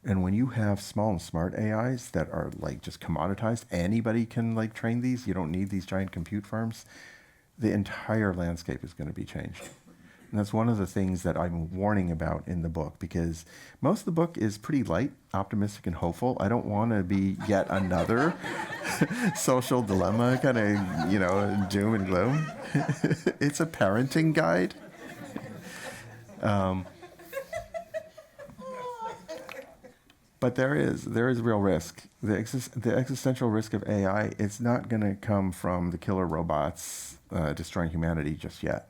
And when you have small and smart AIs that are like just commoditized, anybody can like train these. You don't need these giant compute farms. The entire landscape is going to be changed. And that's one of the things that I'm warning about in the book, because most of the book is pretty light, optimistic, and hopeful. I don't want to be yet another social dilemma kind of, doom and gloom. It's a parenting guide. But there is real risk. The existential risk of AI, it's not going to come from the killer robots destroying humanity just yet.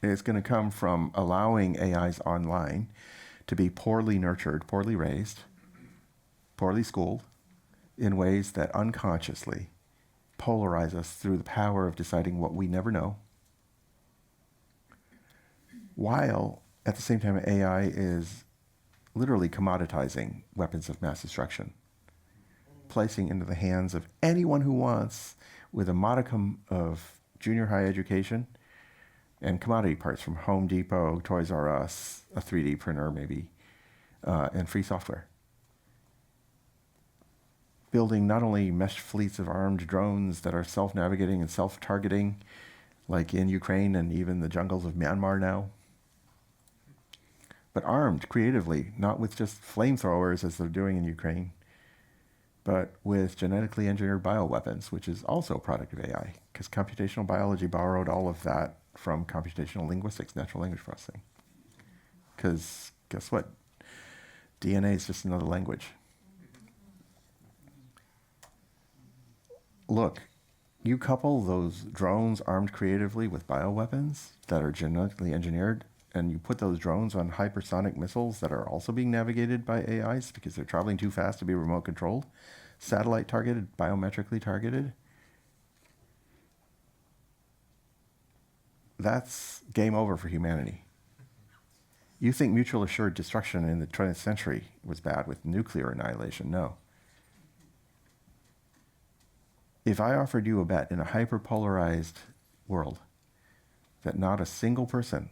It's going to come from allowing AIs online to be poorly nurtured, poorly raised, poorly schooled, in ways that unconsciously polarize us through the power of deciding what we never know, while at the same time AI is literally commoditizing weapons of mass destruction, placing into the hands of anyone who wants, with a modicum of junior high education and commodity parts from Home Depot, Toys R Us, a 3D printer maybe, and free software. Building not only meshed fleets of armed drones that are self-navigating and self-targeting, like in Ukraine and even the jungles of Myanmar now, but armed creatively, not with just flamethrowers as they're doing in Ukraine, but with genetically engineered bioweapons, which is also a product of AI, because computational biology borrowed all of that from computational linguistics, natural language processing. Because guess what? DNA is just another language. Look, you couple those drones armed creatively with bioweapons that are genetically engineered, and you put those drones on hypersonic missiles that are also being navigated by AIs because they're traveling too fast to be remote controlled, satellite targeted, biometrically targeted, that's game over for humanity. You think mutual assured destruction in the 20th century was bad with nuclear annihilation? No. If I offered you a bet in a hyperpolarized world that not a single person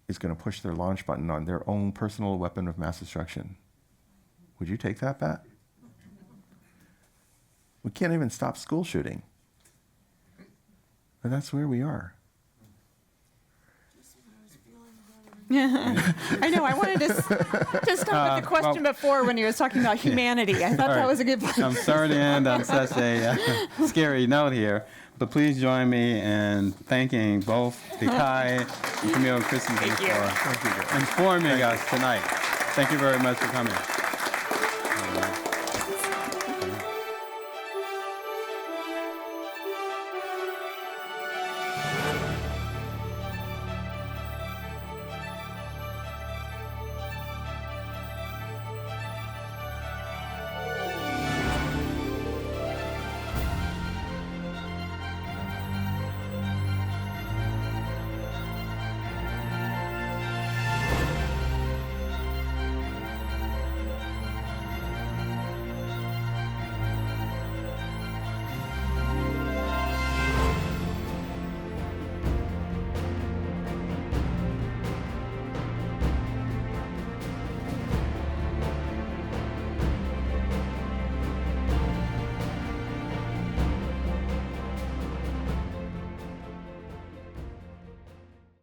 is going to push their launch button on their own personal weapon of mass destruction, would you take that bet? We can't even stop school shooting. But that's where we are. Yeah, I know. I wanted to stop with the question before when he was talking about humanity. I thought that was a good point. I'm sorry to end on such a scary note here, but please join me in thanking both Dekai and Camille Christensen for informing us tonight. Thank you very much for coming.